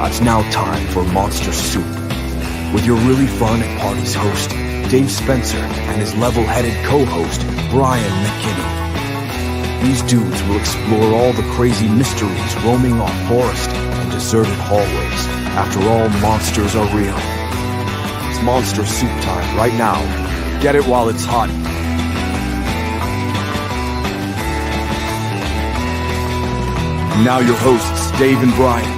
It's now time for Monster Soup with your really fun at parties host, Dave Spencer, and his level-headed co-host, Brian McKinney. These dudes will explore all the crazy mysteries roaming our forest and deserted hallways. After all, monsters are real. It's Monster Soup time right now. Get it while it's hot. And now your hosts, Dave and Brian.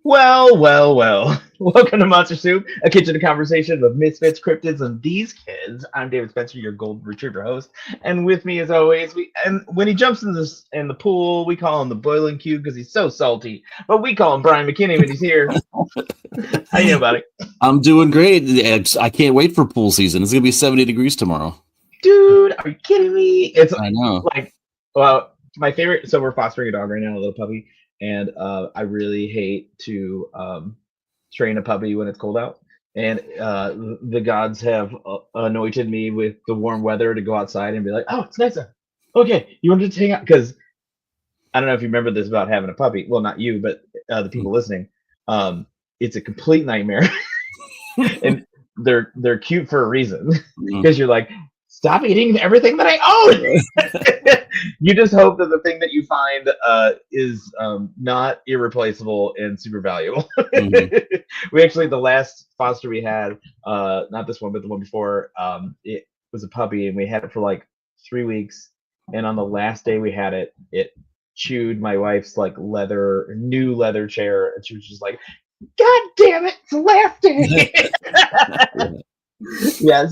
Well. Welcome to Monster Soup, a kitchen conversation of misfits, cryptids, and these kids. I'm David Spencer, your golden retriever host, and with me, as always, and when he jumps in the pool, we call him the boiling cube because he's so salty. But we call him Brian McKinney when he's here. How you doing, buddy? I'm doing great. I can't wait for pool season. It's gonna be 70 degrees tomorrow. Dude, are you kidding me? I know. Well, my favorite. So we're fostering a dog right now, a little puppy. And I really hate to train a puppy when it's cold out. And the gods have anointed me with the warm weather to go outside and be like, oh, it's nice out. Okay, you want to hang out? Because I don't know if you remember this about having a puppy. Well, not you, but the people listening. It's a complete nightmare. And they're cute for a reason. Because you're like, stop eating everything that I own. You just hope that the thing that you find is not irreplaceable and super valuable. We actually, the last foster we had, not this one, but the one before, it was a puppy, and we had it for like 3 weeks. And on the last day we had it, it chewed my wife's like new leather chair, and she was just like, "God damn it, it's the last day." Yeah.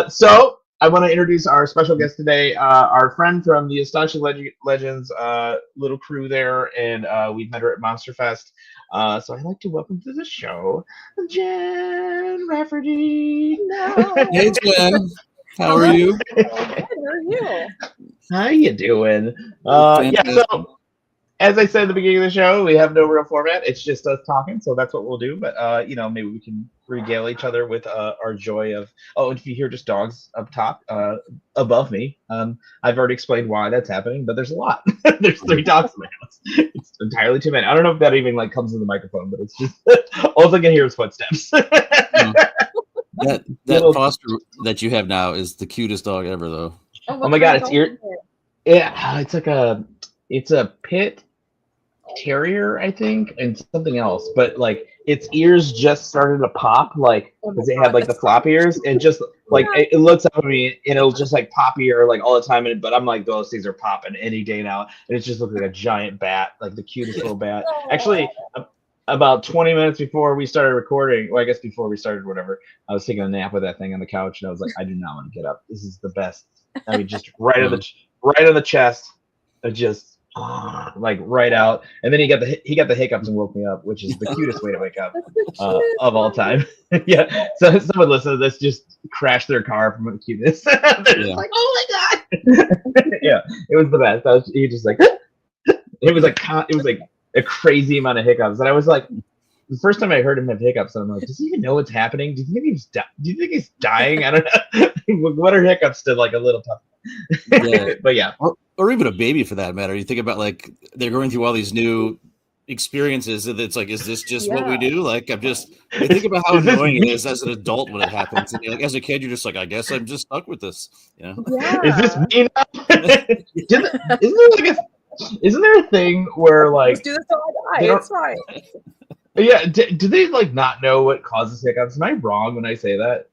So I want to introduce our special guest today, our friend from the Astonishing Legends little crew there, and we met her at Monster Fest. So I'd like to welcome to the show, Jenn Rafferty. No. Hey, Jenn. How are you? Good. How are you? How you doing? Yeah. So, as I said at the beginning of the show, we have no real format. It's just us talking, so that's what we'll do. But maybe we can regale each other with our joy of. Oh, and if you hear just dogs up top, above me, I've already explained why that's happening. But there's a lot. There's 3 dogs in the house. It's entirely too many. I don't know if that even like comes in the microphone, but it's just all I can hear is footsteps. That foster that you have now is the cutest dog ever, though. Oh my god, it's Yeah, it's a pit terrier, I think, and something else, but like its ears just started to pop, like because it had like the flop ears, and just like it looks up at me and it'll just like pop ear like all the time, but I'm like, those things are popping any day now, and it just looks like a giant bat, like the cutest little bat. Actually, about 20 minutes before we started recording, well, I guess before we started, whatever, I was taking a nap with that thing on the couch, and I was like, I do not want to get up. This is the best. I mean, just right on the chest, just like right out, and then he got the hiccups and woke me up, which is the cutest way to wake up of all time. Yeah. So someone listen to this just crashed their car from the cuteness. They're just like, oh my god. Yeah, it was the best. He just like it was like a crazy amount of hiccups, and I was like, the first time I heard him have hiccups, I'm like, does he even know what's happening? Do you think he's dying? I don't know. What are hiccups to like a little puppy? Yeah. But yeah. Or even a baby for that matter. You think about like they're going through all these new experiences, and it's like, is this just what we do? Like, you think about how annoying it is as an adult when it happens. And like as a kid, you're just like, I guess I'm just stuck with this. Yeah. Is this me now? Isn't there a thing where like just do this till I die? It's fine. Yeah. Do they like not know what causes hiccups? Am I wrong when I say that?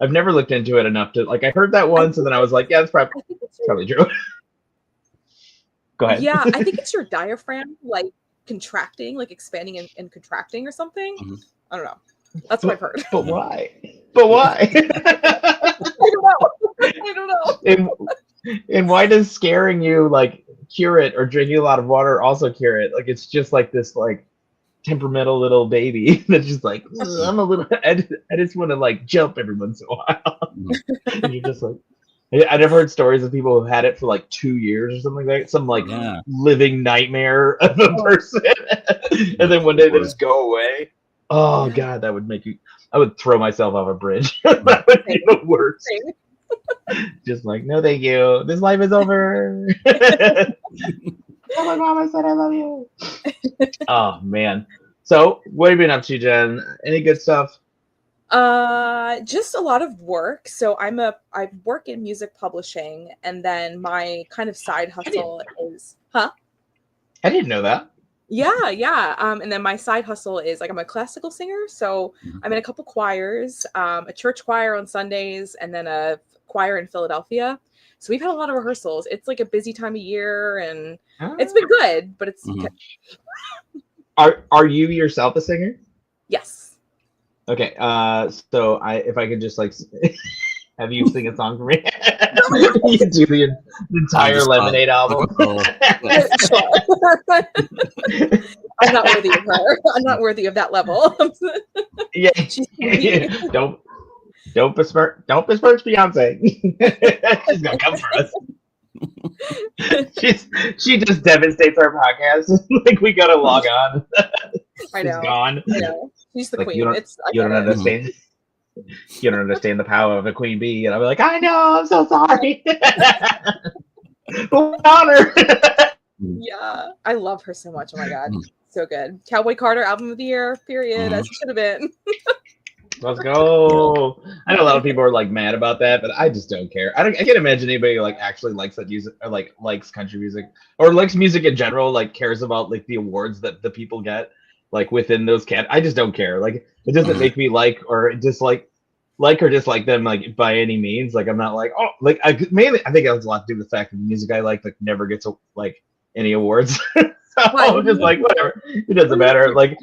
I've never looked into it enough to like. I heard that once, and then I was like, yeah, that's probably true. Go ahead. Yeah, I think it's your diaphragm, like contracting, like expanding and contracting or something. Mm-hmm. I don't know. That's what I've heard. But why? I don't know. And why does scaring you like cure it, or drinking a lot of water also cure it? Like it's just like this like temperamental little baby that's just like, I'm a little. I just want to like jump every once in a while. And you're just like. I never heard stories of people who had it for like 2 years or something like that. Some like living nightmare of a person. And then one day they just go away. Oh god, that would make you. I would throw myself off a bridge. That would be the worst. Just like, no, thank you. This life is over. Oh, my mama said I love you. Oh man. So what have you been up to, Jen? Any good stuff? Just a lot of work. So I work in music publishing, and then my kind of side hustle is I didn't know that. Yeah. And then my side hustle is like I'm a classical singer, so I'm in a couple choirs, a church choir on Sundays, and then a choir in Philadelphia. So we've had a lot of rehearsals. It's like a busy time of year, and it's been good, but it's Are you yourself a singer? Yes. Okay. So if I could just like have you sing a song for me? You can do the entire Lemonade album. I'm not worthy of her. I'm not worthy of that level. Yeah. Don't besmirch Beyonce. She's gonna come for us. She just devastates our podcast. Like we gotta log on. I know. She's gone. I know. She's the queen. You don't understand. You don't understand the power of a queen bee, and I'll be like, I know. I'm so sorry. Honor. Yeah, I love her so much. Oh my god, so good. Cowboy Carter album of the year. Period. As it should have been. Let's go. I know a lot of people are like mad about that, but I just don't care. I can't imagine anybody like actually likes that music or like likes country music or likes music in general, like cares about like the awards that the people get like within those I just don't care. Like it doesn't make me like or dislike them like by any means. Like I'm not like, oh, like I think it has a lot to do with the fact that the music I like never gets like any awards. So I'm just like whatever. It doesn't matter. Like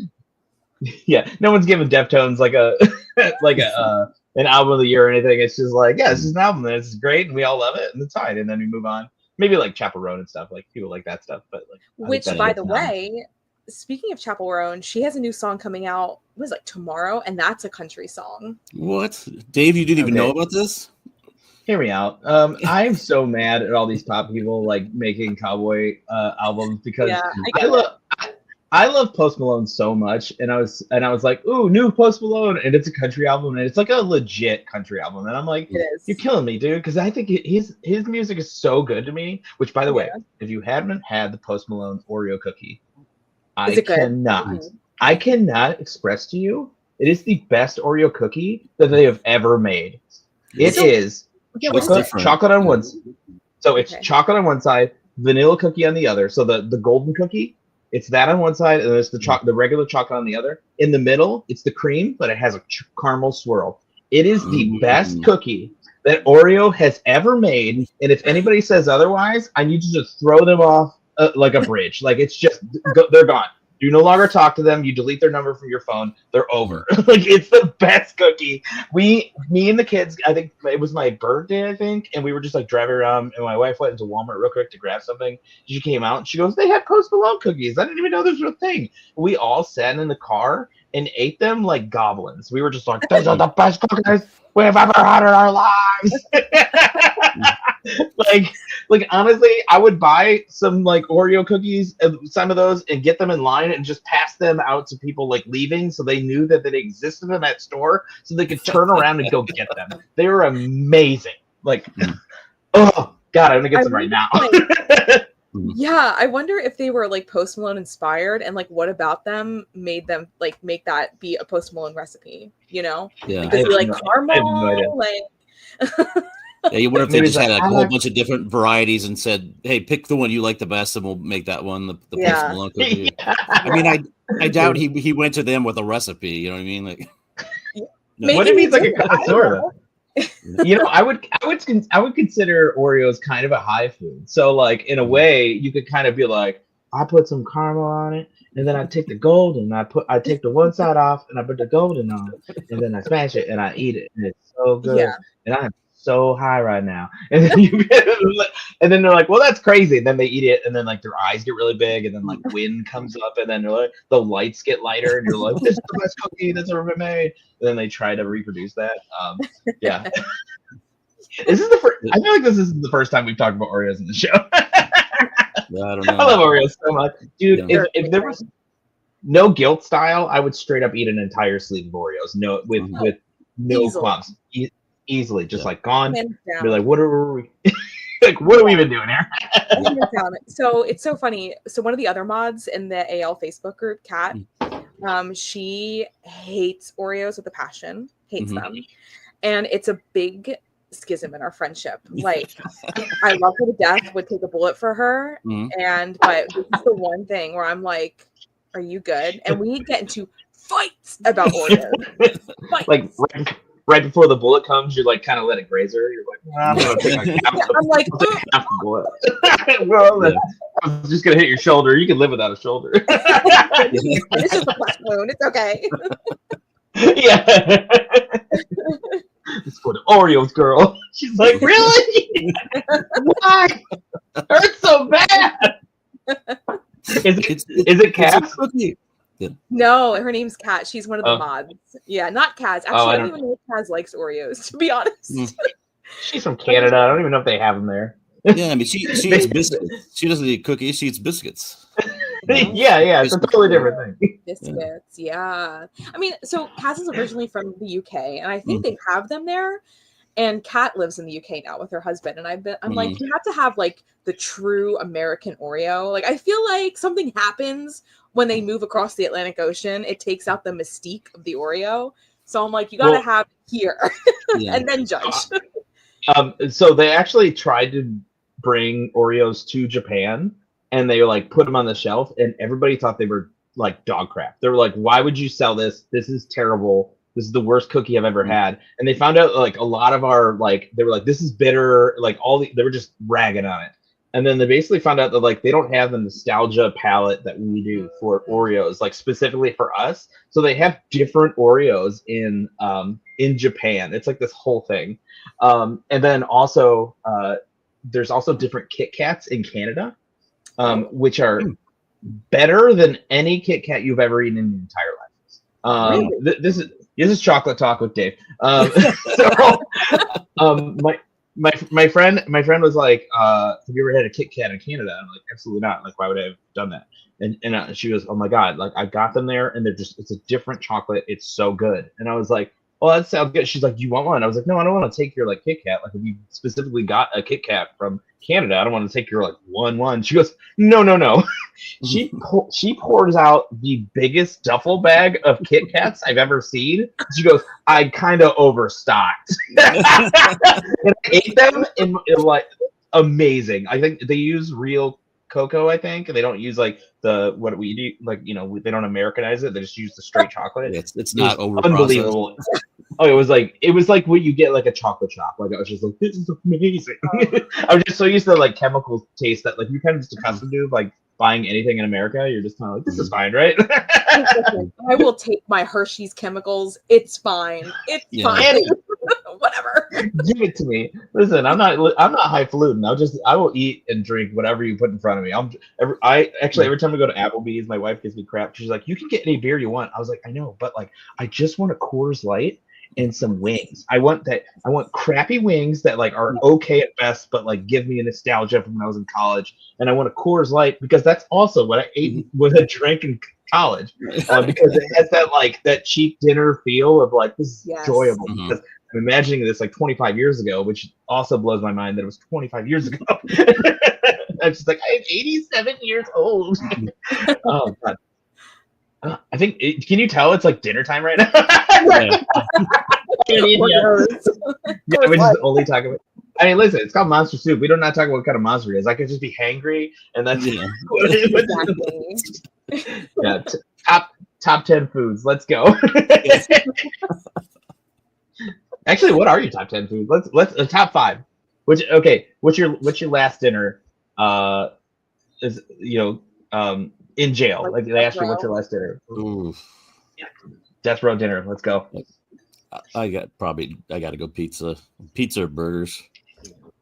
yeah, no one's giving Deftones like an album of the year or anything. It's just like, yeah, this is an album and it's great and we all love it and it's fine. And then we move on. Maybe like Chappell Roan and stuff. Like people like that stuff. But like, which, by the way, speaking of Chappell Roan, she has a new song coming out. It was like tomorrow, and that's a country song. What, Dave? You didn't even know about this? Hear me out. I'm so mad at all these pop people like making cowboy albums because I love Post Malone so much, and I was like, ooh, new Post Malone, and it's a country album, and it's like a legit country album, and I'm like, you're killing me, dude, because I think his music is so good to me. Which, by the way, if you haven't had the Post Malone Oreo cookie, I cannot express to you, it is the best Oreo cookie that they have ever made. It is chocolate on one side, so it's chocolate on one side, vanilla cookie on the other, so the golden cookie. It's that on one side, and there's the regular chocolate on the other. In the middle, it's the cream, but it has a caramel swirl. It is the best cookie that Oreo has ever made. And if anybody says otherwise, I need you to throw them off like a bridge. Like it's just they're gone. You no longer talk to them. You delete their number from your phone. They're over. Like it's the best cookie. Me and the kids, I think it was my birthday, I think, and we were just like driving around, and my wife went into Walmart real quick to grab something. She came out and she goes, "They had Post Malone cookies. I didn't even know this was a thing." We all sat in the car and ate them like goblins. We were just like, "Those are the best cookies we've ever had in our lives." like honestly, I would buy some like Oreo cookies, some of those, and get them in line and just pass them out to people like leaving, so they knew that they existed in that store, so they could turn around and go get them. They were amazing. Like, oh god, I'm gonna get some right now. Yeah, I wonder if they were like Post Malone inspired, and like what about them made them like make that be a Post Malone recipe? You know, because they like caramel, like. Yeah, you wonder if they just had like a whole bunch of different varieties and said, "Hey, pick the one you like the best, and we'll make that one the Post Malone cookie." Yeah. I mean, I doubt he went to them with a recipe. You know what I mean? Like, what if he's like a connoisseur? You know, I would consider Oreos kind of a high food. So like in a way, you could kind of be like, I put some caramel on it, and then I take the golden, I take the one side off, and I put the golden on, and then I smash it and I eat it, and it's so good. Yeah. And I'm so high right now. And then they're like, well, that's crazy. And then they eat it, and then like their eyes get really big, and then like wind comes up, and then they're like the lights get lighter, and you're like, this is the best cookie that's ever been made. And then they try to reproduce that. Yeah. This is the first. I feel like this is the first time we've talked about Oreos in the show. Yeah, I don't know. I love Oreos so much, dude. Yeah. If there was no guilt style, I would straight up eat an entire sleeve of Oreos. No, with no qualms. Easily, just like gone. You're like, what are we? Like, what are we even doing here? So it's so funny. So one of the other mods in the AL Facebook group, Kat, she hates Oreos with a passion, hates them. And it's a big schism in our friendship. Like, I love her to death, would take a bullet for her. But this is the one thing where I'm like, are you good? And we get into fights about Oreos. Fights. Like, right before the bullet comes, you like kind of let it graze her. You're like, I'm gonna take half the bullet. Well, I was just gonna hit your shoulder. You can live without a shoulder. It's just a flat wound. It's okay. Yeah. It's for the Oreos, girl. She's like, really? Why? Hurts so bad. Is it Kat? No, her name's Kat. She's one of the mods. Yeah, not Kaz. Actually, I don't even know if Kaz likes Oreos, to be honest. She's from Canada. I don't even know if they have them there. Yeah, I mean, she eats biscuits. She doesn't eat cookies. She eats biscuits. Yeah, it's a totally different thing. Biscuits, yeah. I mean, so Kaz is originally from the UK, and I think they have them there. And Kat lives in the UK now with her husband, and I'm like, you have to have like the true American Oreo. Like, I feel like something happens when they move across the Atlantic Ocean. It takes out the mystique of the Oreo. So I'm like, you got to have it here, and then judge. So they actually tried to bring Oreos to Japan, and they like put them on the shelf, and everybody thought they were like dog crap. They were like, why would you sell this? This is terrible. This is the worst cookie I've ever had. And they found out like a lot of our they were like, this is bitter. Like they were just ragging on it. And then they basically found out that like they don't have the nostalgia palette that we do for Oreos, like specifically for us. So they have different Oreos in Japan. It's like this whole thing. And then also there's also different Kit Kats in Canada, which are better than any Kit Kat you've ever eaten in your entire life. Really? This is chocolate talk with Dave. My friend was like, have you ever had a Kit Kat in Canada? I'm like, absolutely not. Like, why would I have done that? And she was, oh my God, like I got them there, and it's a different chocolate. It's so good. And I was like, well, that sounds good. She's like, do you want one? I was like, no, I don't want to take your like Kit Kat. Like, if you specifically got a Kit Kat from Canada, I don't want to take your like one. She goes, no. She pours out the biggest duffel bag of Kit Kats I've ever seen. She goes, I kind of overstocked. And I ate them in like amazing. I think they use real cocoa. I think they don't use like what we do. Like, you know, they don't Americanize it. They just use the straight chocolate. It's not over unbelievable. Oh, it was like what you get like a chocolate shop. Like, I was just like, this is amazing. I was just so used to like chemical taste that like you're kind of just accustomed to like buying anything in America. You're just kind of like, this is fine, right? I will take my Hershey's chemicals. It's fine. It's fine. Whatever. Give it to me. Listen, I'm not highfalutin. I will eat and drink whatever you put in front of me. Every time we go to Applebee's, my wife gives me crap. She's like, you can get any beer you want. I was like, I know, but like, I just want a Coors Light and some wings. I want crappy wings that like are okay at best, but like give me a nostalgia from when I was in college. And I want a Coors Light because that's also what I ate with a drink in college, because it has that like that cheap dinner feel of like, this is enjoyable. Because I'm imagining this like 25 years ago, which also blows my mind that it was 25 years ago. I'm just like, I'm 87 years old. Oh God. I think can you tell it's like dinner time right now? We're just only talking about. I mean, listen, it's called Monster Soup. We don't not talk about what kind of monster it is. I could just be hangry, and that's exactly. Top 10 foods. Let's go. Actually, what are your top 10 foods? Let's top 5. What's your last dinner? Is in jail. Like they asked you what's your last dinner. Ooh. Yeah. Death row dinner. Let's go. I got to go pizza or burgers.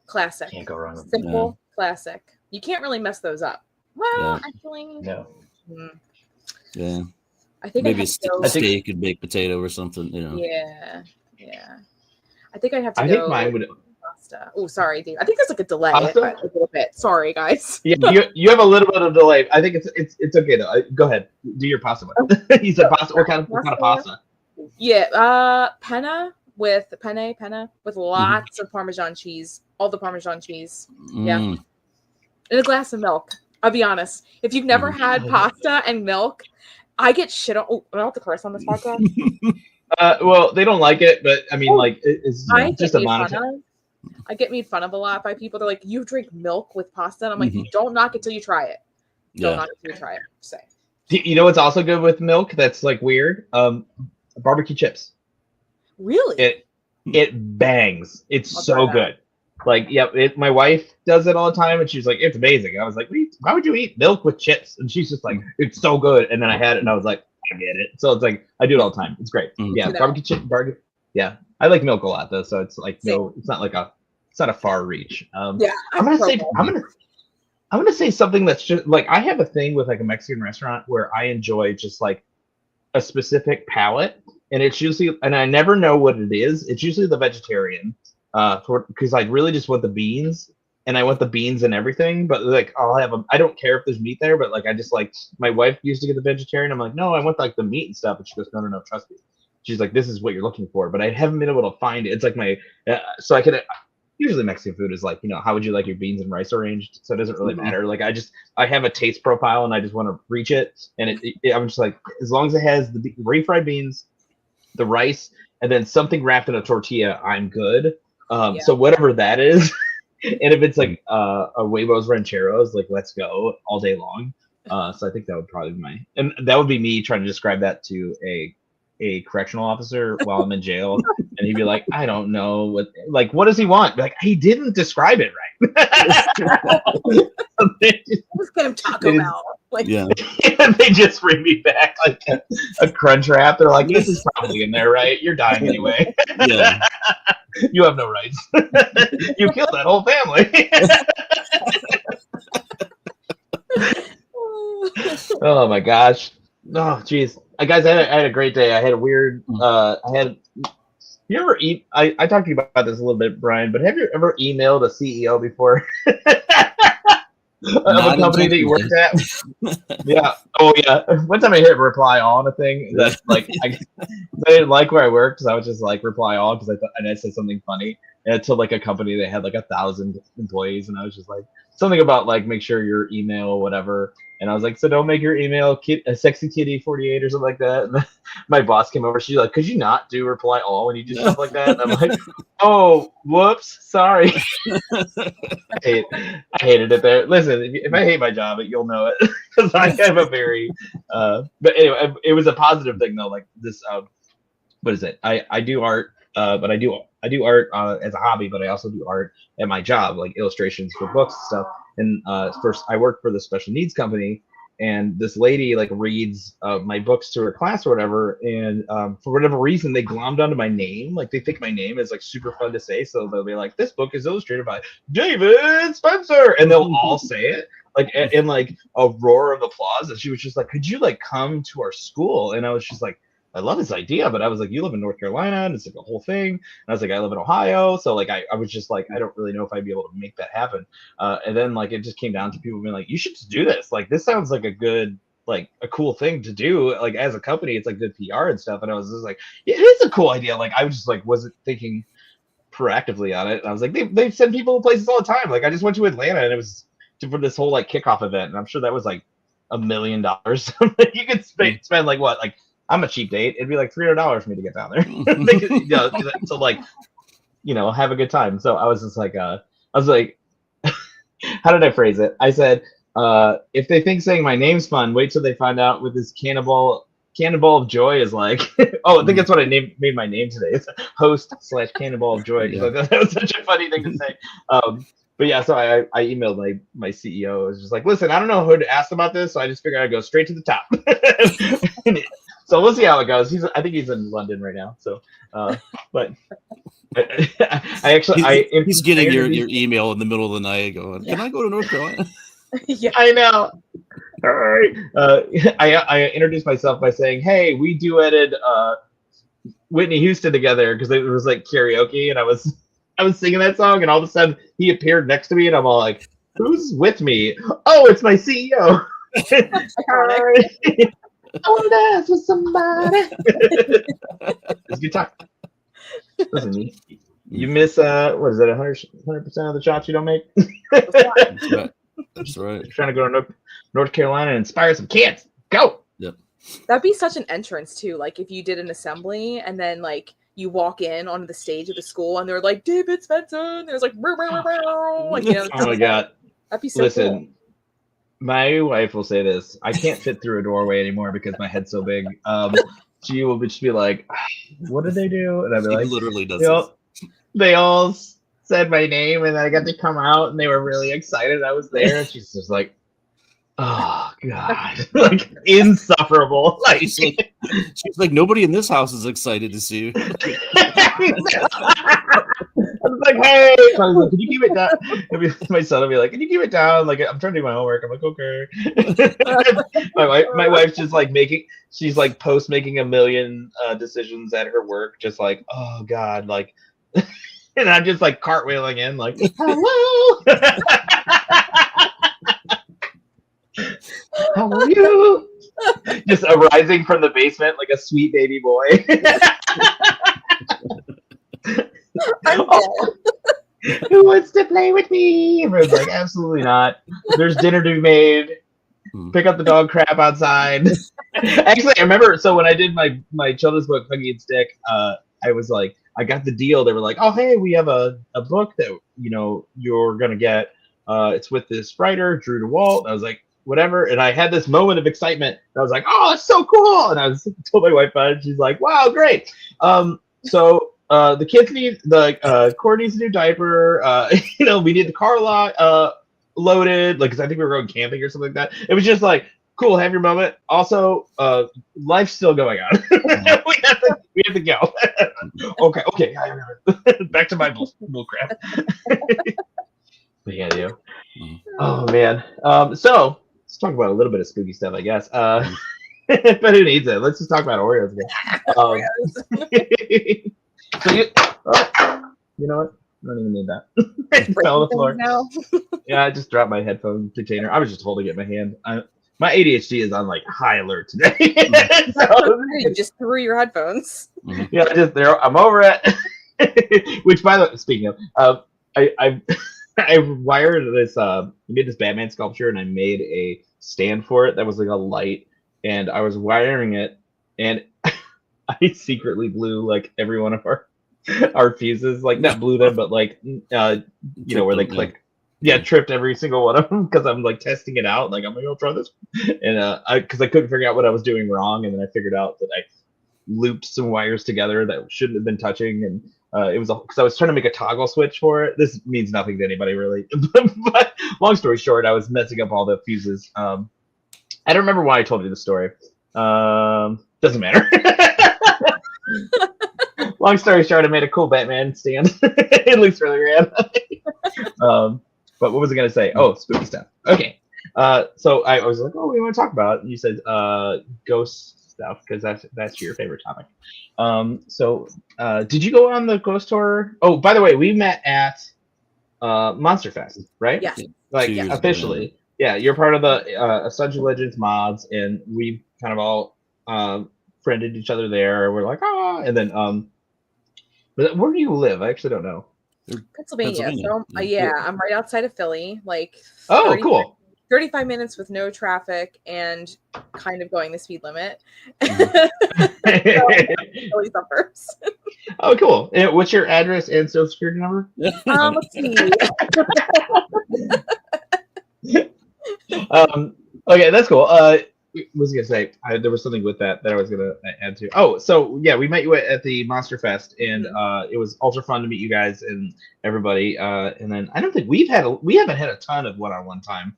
Classic. Can't go wrong with simple. Classic. You can't really mess those up. Well, actually, no. Yeah. I think maybe a steak and baked potato or something. Yeah. I think I'd have to. I think mine would. Pasta. Oh, sorry, Dave. I think there's like a delay a little bit. Sorry, guys. Yeah, you have a little bit of delay. I think it's okay though. Go ahead. Do your pasta one. You said pasta. What kind of pasta? Yeah, penna with penne with lots of Parmesan cheese, all the Parmesan cheese. Yeah. And a glass of milk. I'll be honest. If you've never had pasta and milk, I get shit on. Oh, I don't have to curse on this podcast. Well, they don't like it, but I mean, like, it's just a monetary. I get made fun of a lot by people. They're like, "You drink milk with pasta?" And I'm like, "Don't knock it till you try it. Don't knock it till you try it." Say. You know what's also good with milk? That's like weird. Barbecue chips. Really? It bangs. It's so good. Like, my wife does it all the time, and she's like, "It's amazing." I was like, "Why would you eat milk with chips?" And she's just like, "It's so good." And then I had it, and I was like, "I get it." So it's like I do it all the time. It's great. Yeah, barbecue chip. Yeah, I like milk a lot though, so it's like it's not a far reach. I'm gonna say something that's just like I have a thing with like a Mexican restaurant where I enjoy just like a specific palate, and it's usually, and I never know what it is. It's usually the vegetarian. Because I really just want the beans, and I want the beans and everything, but like I don't care if there's meat there, but like I just like, my wife used to get the vegetarian. I'm like, no, I want like the meat and stuff, and she goes, no, trust me. She's like, this is what you're looking for, but I haven't been able to find it. It's like so I could, usually Mexican food is like, how would you like your beans and rice arranged? So it doesn't really matter. Like I have a taste profile, and I just want to reach it, and I'm just like, as long as it has the refried beans, the rice, and then something wrapped in a tortilla, I'm good. So whatever that is, and if it's like a huevos rancheros, like let's go all day long. So I think that would probably be and that would be me trying to describe that to a correctional officer while I'm in jail, and he'd be like, I don't know what does he want? Be like, he didn't describe it right. Just get him Taco Bell. Like, and they just bring me back like a crunch wrap. They're like, this is probably in there, right? You're dying anyway. Yeah. You have no rights. You killed that whole family. Oh my gosh. Oh geez. Guys, I had a great day. I had a weird you ever I talked to you about this a little bit, Brian, but have you ever emailed a CEO before? Of a company that you worked at? Yeah. Oh yeah. One time I hit reply all on a thing that like I didn't like where I worked, so I was just like reply all because I thought, and I said something funny. And to like a company that had like 1,000 employees, and I was just like something about like make sure your email or whatever. And I was like, so don't make your email a sexy kitty 48 or something like that. And my boss came over. She's like, could you not do reply all when you do stuff like that? And I'm like, oh, whoops, sorry. I hated it there. Listen, if I hate my job, you'll know it because I have a very. But anyway, it was a positive thing though. Like this, what is it? I do art, but I do art as a hobby, but I also do art at my job, like illustrations for books and stuff. And first, I work for the special needs company, and this lady like reads my books to her class or whatever. And for whatever reason, they glommed onto my name. Like they think my name is like super fun to say, so they'll be like, "This book is illustrated by David Spencer," and they'll all say it like in like a roar of applause. And she was just like, "Could you like come to our school?" And I was just like, I love this idea, but I was like, you live in North Carolina, and it's like a whole thing. And I was like, I live in Ohio. So like, I was just like, I don't really know if I'd be able to make that happen. And then like, it just came down to people being like, you should just do this. Like, this sounds like a good, like a cool thing to do. Like as a company, it's like good PR and stuff. And I was just like, yeah, it is a cool idea. Like, I was just like, wasn't thinking proactively on it. And I was like, they send people to places all the time. Like I just went to Atlanta, and it was for this whole like kickoff event. And I'm sure that was like $1 million. You could spend like what, like, I'm a cheap date. It'd be like $300 for me to get down there. To like, have a good time. So I was just like, how did I phrase it? I said, if they think saying my name's fun, wait till they find out what this cannonball of joy is like. Oh, I think that's what I made my name today. It's host/cannonball of joy. Because I thought that was such a funny thing to say. But yeah, so I emailed my CEO. I was just like, listen, I don't know who to ask about this, so I just figured I'd go straight to the top. So we'll see how it goes. I think he's in London right now. So, but he's getting your email in the middle of the night, going, "Can I go to North Carolina?" Yeah, I know. All right. I introduced myself by saying, "Hey, we duetted Whitney Houston together," because it was like karaoke, and I was singing that song, and all of a sudden he appeared next to me, and I'm all like, "Who's with me?" Oh, it's my CEO. I want to dance with somebody. It's a good time. Listen, you miss what is it, 100% of the shots you don't make? That's right. That's right. Trying to go to North Carolina and inspire some kids. Go. Yep. That'd be such an entrance too. Like if you did an assembly and then like you walk in onto the stage of the school and they're like David Spencer, and there's like, like Oh my god. That'd be so Listen, cool. My wife will say this. I can't fit through a doorway anymore because my head's so big. She will just be like, "What did they do?" And I'd be like, literally does. They all said my name, and I got to come out, and they were really excited I was there. And she's just like, "Oh God," like insufferable. Like she's like, nobody in this house is excited to see you. I was like, "Hey," I was like, "Can you keep it down?" My son will be like, "Can you keep it down?" Like, I'm trying to do my homework. I'm like, "Okay." my wife's just like she's like making a million decisions at her work, just like, "Oh God," like, and I'm just like cartwheeling in, like, "Hello, how are you?" Just arising from the basement like a sweet baby boy. Who wants to play with me? Everyone's like, absolutely not. There's dinner to be made. Pick up the dog crap outside. Actually, I remember. So when I did my children's book, Huggy and Stick, I was like, I got the deal. They were like, oh hey, we have a book that you're gonna get. It's with this writer, Drew DeWalt. I was like, whatever. And I had this moment of excitement. I was like, oh, it's so cool. And I told my wife about it. She's like, wow, great. So the kids need Cord needs a new diaper. We need the car lot loaded, like, because I think we were going camping or something like that. It was just like, cool, have your moment. Also, life's still going on. we have to go. Okay. Back to my bull crap. But yeah, dude. Oh man. So let's talk about a little bit of spooky stuff, I guess. But who needs it? Let's just talk about Oreos again. So you know what? I don't even need that. It fell on the floor. Yeah, I just dropped my headphone container. I was just holding it in my hand. My ADHD is on like high alert today. You just threw your headphones. Yeah, I'm over it. Which, by the way, speaking of, I wired this. I made this Batman sculpture, and I made a stand for it that was like a light, and I was wiring it, and I secretly blew like every one of our fuses, like not blew them, but like where they click. Yeah, tripped every single one of them because I'm like testing it out. Like I'm gonna go try this, and because I couldn't figure out what I was doing wrong, and then I figured out that I looped some wires together that shouldn't have been touching, and it was because I was trying to make a toggle switch for it. This means nothing to anybody really, but long story short, I was messing up all the fuses. I don't remember why I told you the story. Doesn't matter. Long story short, I made a cool Batman stand. It looks really rad. But what was I going to say? Oh, spooky stuff. Okay. So I was like, oh, we want to talk about it. And you said ghost stuff because that's your favorite topic. So did you go on the ghost tour? Oh, by the way, we met at Monster Fest, right? Yes. Like officially. Yeah, you're part of the Essential Legends mods, and we kind of all friended each other there. We're like, and then but where do you live? I actually don't know. Pennsylvania. So, I'm right outside of Philly. Like, cool. 35 minutes with no traffic and kind of going the speed limit. Philly suburbs. Oh, cool. And what's your address and social security number? Let's see. Okay, that's cool. What was I gonna say? There was something with that I was gonna add to. Oh, so yeah, we met you at the Monster Fest, and it was ultra fun to meet you guys and everybody. And then I don't think we haven't had a ton of one-on-one time,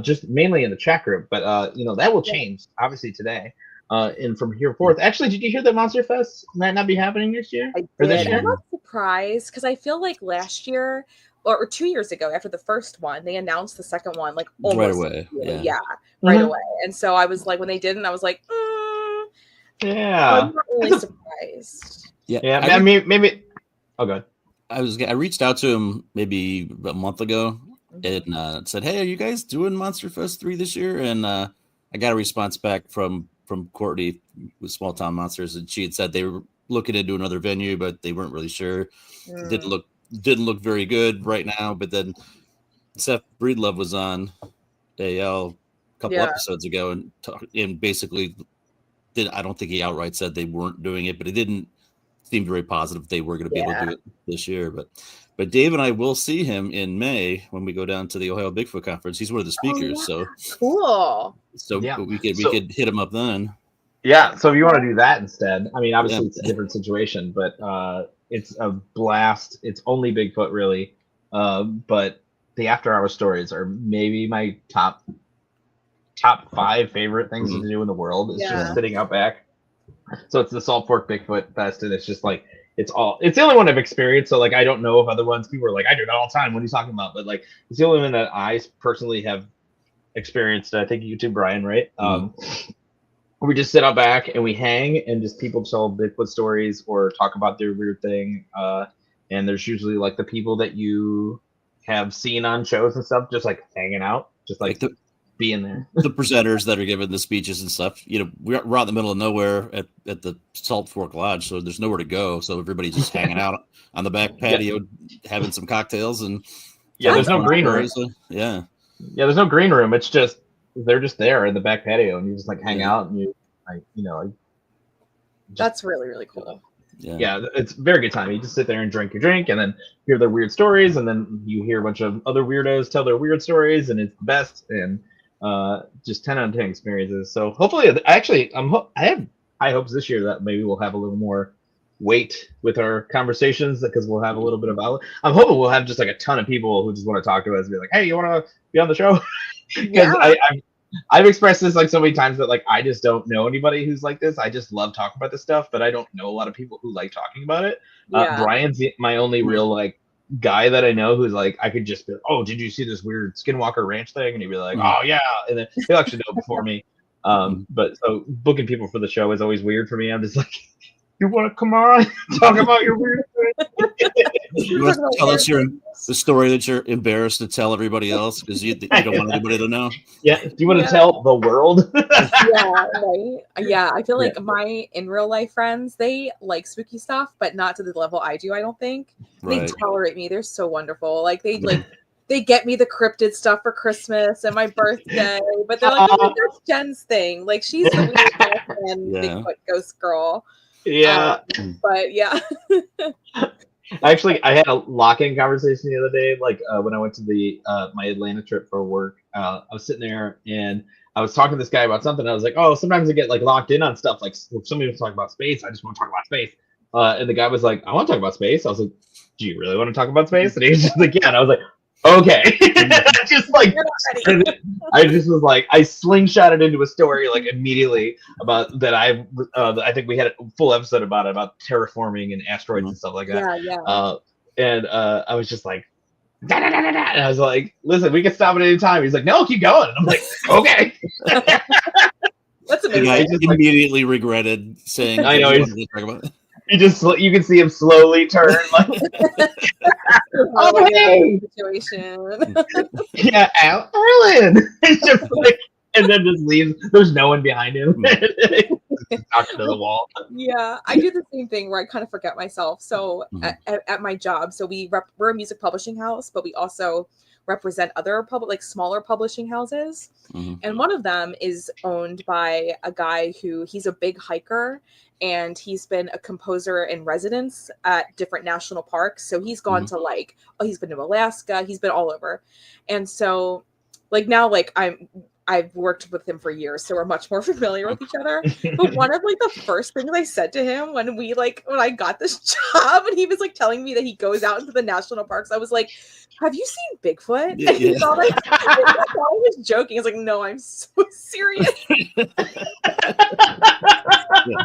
just mainly in the chat group. But that will change obviously today, and from here forth. Actually, did you hear that Monster Fest might not be happening next year or this year? I'm not surprised because I feel like last year. Or 2 years ago, after the first one, they announced the second one like almost right away. Right away. And so I was like, when they didn't, I was like, yeah. I'm not really surprised. Yeah. I mean, maybe. Oh, God. I reached out to him maybe a month ago and said, "Hey, are you guys doing Monster Fest 3 this year?" And I got a response back from Courtney with Small Town Monsters, and she had said they looking into another venue, but they weren't really sure. Mm. Didn't look very good right now. But then Seth Breedlove was on AL a couple episodes ago and basically I don't think he outright said they weren't doing it, but it didn't seem very positive they were going to be able to do it this year. But Dave and I will see him in May when we go down to the Ohio Bigfoot Conference. He's one of the speakers, so cool. So we could hit him up then. Yeah, so if you want to do that instead, I mean, obviously it's a different situation, but it's a blast. It's only Bigfoot, really. But the after-hour stories are maybe my top 5 favorite things to do in the world. It's just sitting out back. So it's the Salt Fork Bigfoot Fest, and it's just like it's the only one I've experienced. So like I don't know if other ones people are like I do that all the time. What are you talking about? But like it's the only one that I personally have experienced. I think you too, Brian, right? We just sit out back and we hang and just people tell Bigfoot stories or talk about their weird thing. And there's usually like the people that you have seen on shows and stuff, just like hanging out, just like being there. The presenters that are giving the speeches and stuff. You know, we're out in the middle of nowhere at the Salt Fork Lodge, so there's nowhere to go. So everybody's just hanging out on the back patio, having some cocktails and there's no green room. There's no green room. It's just they're just there in the back patio, and you just like hang out, and you like that's really, really cool. Yeah, it's a very good time. You just sit there and drink your drink, and then hear their weird stories, and then you hear a bunch of other weirdos tell their weird stories, and it's the best. And just 10 out of 10 experiences. So hopefully, actually, I have high hopes this year that maybe we'll have a little more weight with our conversations because we'll have a little bit of outlet. I'm hoping we'll have just like a ton of people who just want to talk to us and be like, hey, you want to be on the show? Because I've expressed this like so many times that like I just don't know anybody who's like this. I just love talking about this stuff, but I don't know a lot of people who like talking about it. Brian's my only real like guy that I know who's like I could just be like, oh, did you see this weird Skinwalker Ranch thing? And he'd be like, oh yeah, and then he'll actually know before me. But so booking people for the show is always weird for me. I'm just like, you want to come on talk about your weird thing? You want to tell us the story that you're embarrassed to tell everybody else because you don't want anybody to know? Yeah. Do you want to tell the world? Yeah, I feel like my in real life friends, they like spooky stuff, but not to the level I do, I don't think. They tolerate me. They're so wonderful. Like they get me the cryptid stuff for Christmas and my birthday, but they're like, oh, that's Jen's thing. Like she's the weird and Bigfoot ghost girl. Yeah. But yeah. Actually, I had a lock-in conversation the other day. Like when I went to my Atlanta trip for work, I was sitting there and I was talking to this guy about something. I was like, oh, sometimes I get like locked in on stuff. Like if somebody was talking about space, I just want to talk about space. And the guy was like, I want to talk about space. I was like, do you really want to talk about space? And he was just like, yeah. And I was like, okay. Just like I just was like I slingshotted into a story like immediately about that. I think we had a full episode about terraforming and asteroids and stuff like that. And I was just like da, da, da, da, da. And I was like, listen, we can stop at any time. He's like, no, keep going. And I'm like, okay. That's amazing. I immediately regretted saying I know you can see him slowly turn like oh hey situation. Yeah, Alan. It's just like and then just leaves. There's no one behind him. Talking to the wall. Yeah, I do the same thing where I kind of forget myself. So at my job, so we're a music publishing house, but we also represent other smaller publishing houses. And one of them is owned by a guy he's a big hiker, and he's been a composer in residence at different national parks. So he's gone to he's been to Alaska, he's been all over. And so now I've worked with him for years, so we're much more familiar with each other. But one of the first things I said to him when I got this job and he was telling me that he goes out into the national parks, I was like, have you seen Bigfoot? And he thought I was joking. I was like, no, I'm so serious. And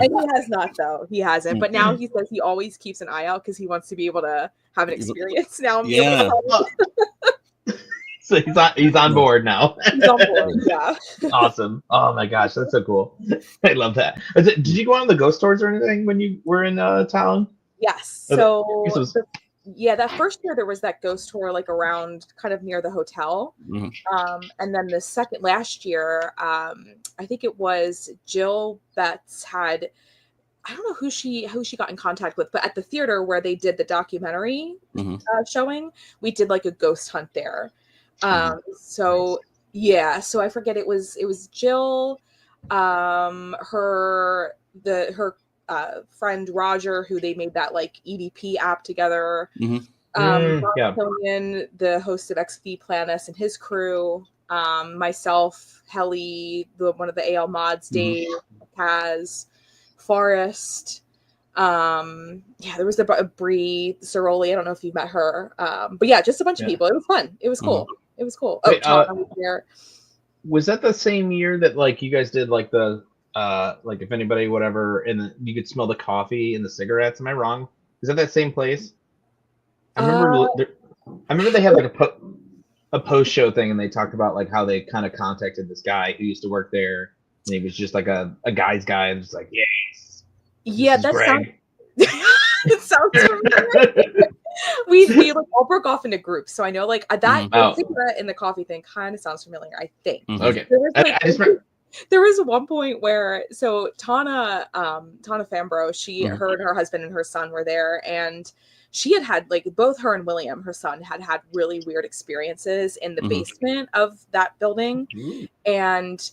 he has not, though. He hasn't. But now he says he always keeps an eye out because he wants to be able to have an experience now. So he's on board now. He's on board, yeah. Awesome. Oh my gosh, that's so cool. I love that. Did you go on the ghost tours or anything when you were in town? Yes. So that first year there was that ghost tour around kind of near the hotel. And then the last year, I think it was Jill Betts had I don't know who she got in contact with, but at the theater where they did the documentary showing, we did like a ghost hunt there. So yeah, so I forget, it was Jill, her friend Roger, who they made that like EDP app together. Killian, the host of XP Planus, and his crew. Myself, Helly, one of the AL mods, Dave, Kaz, Forrest. There was the Bree Ciroli. I don't know if you've met her. But yeah, just a bunch of people. It was fun. It was cool. It was cool. Oh, Tom was there. Was that the same year that like you guys did like the like if anybody whatever, and you could smell the coffee and the cigarettes? Am I wrong? Is that same place? I remember they had like a post show thing, and they talked about like how they kind of contacted this guy who used to work there, and he was just like a guy's guy, and just like, yes, yeah, that sounds. It sounds familiar. we like all broke off into groups, so I know like that cigarette and the coffee thing kind of sounds familiar. I think. Okay. There was one point where Tana Fambro, her and her husband and her son were there, and she had like both her and William, her son, had really weird experiences in the basement of that building. And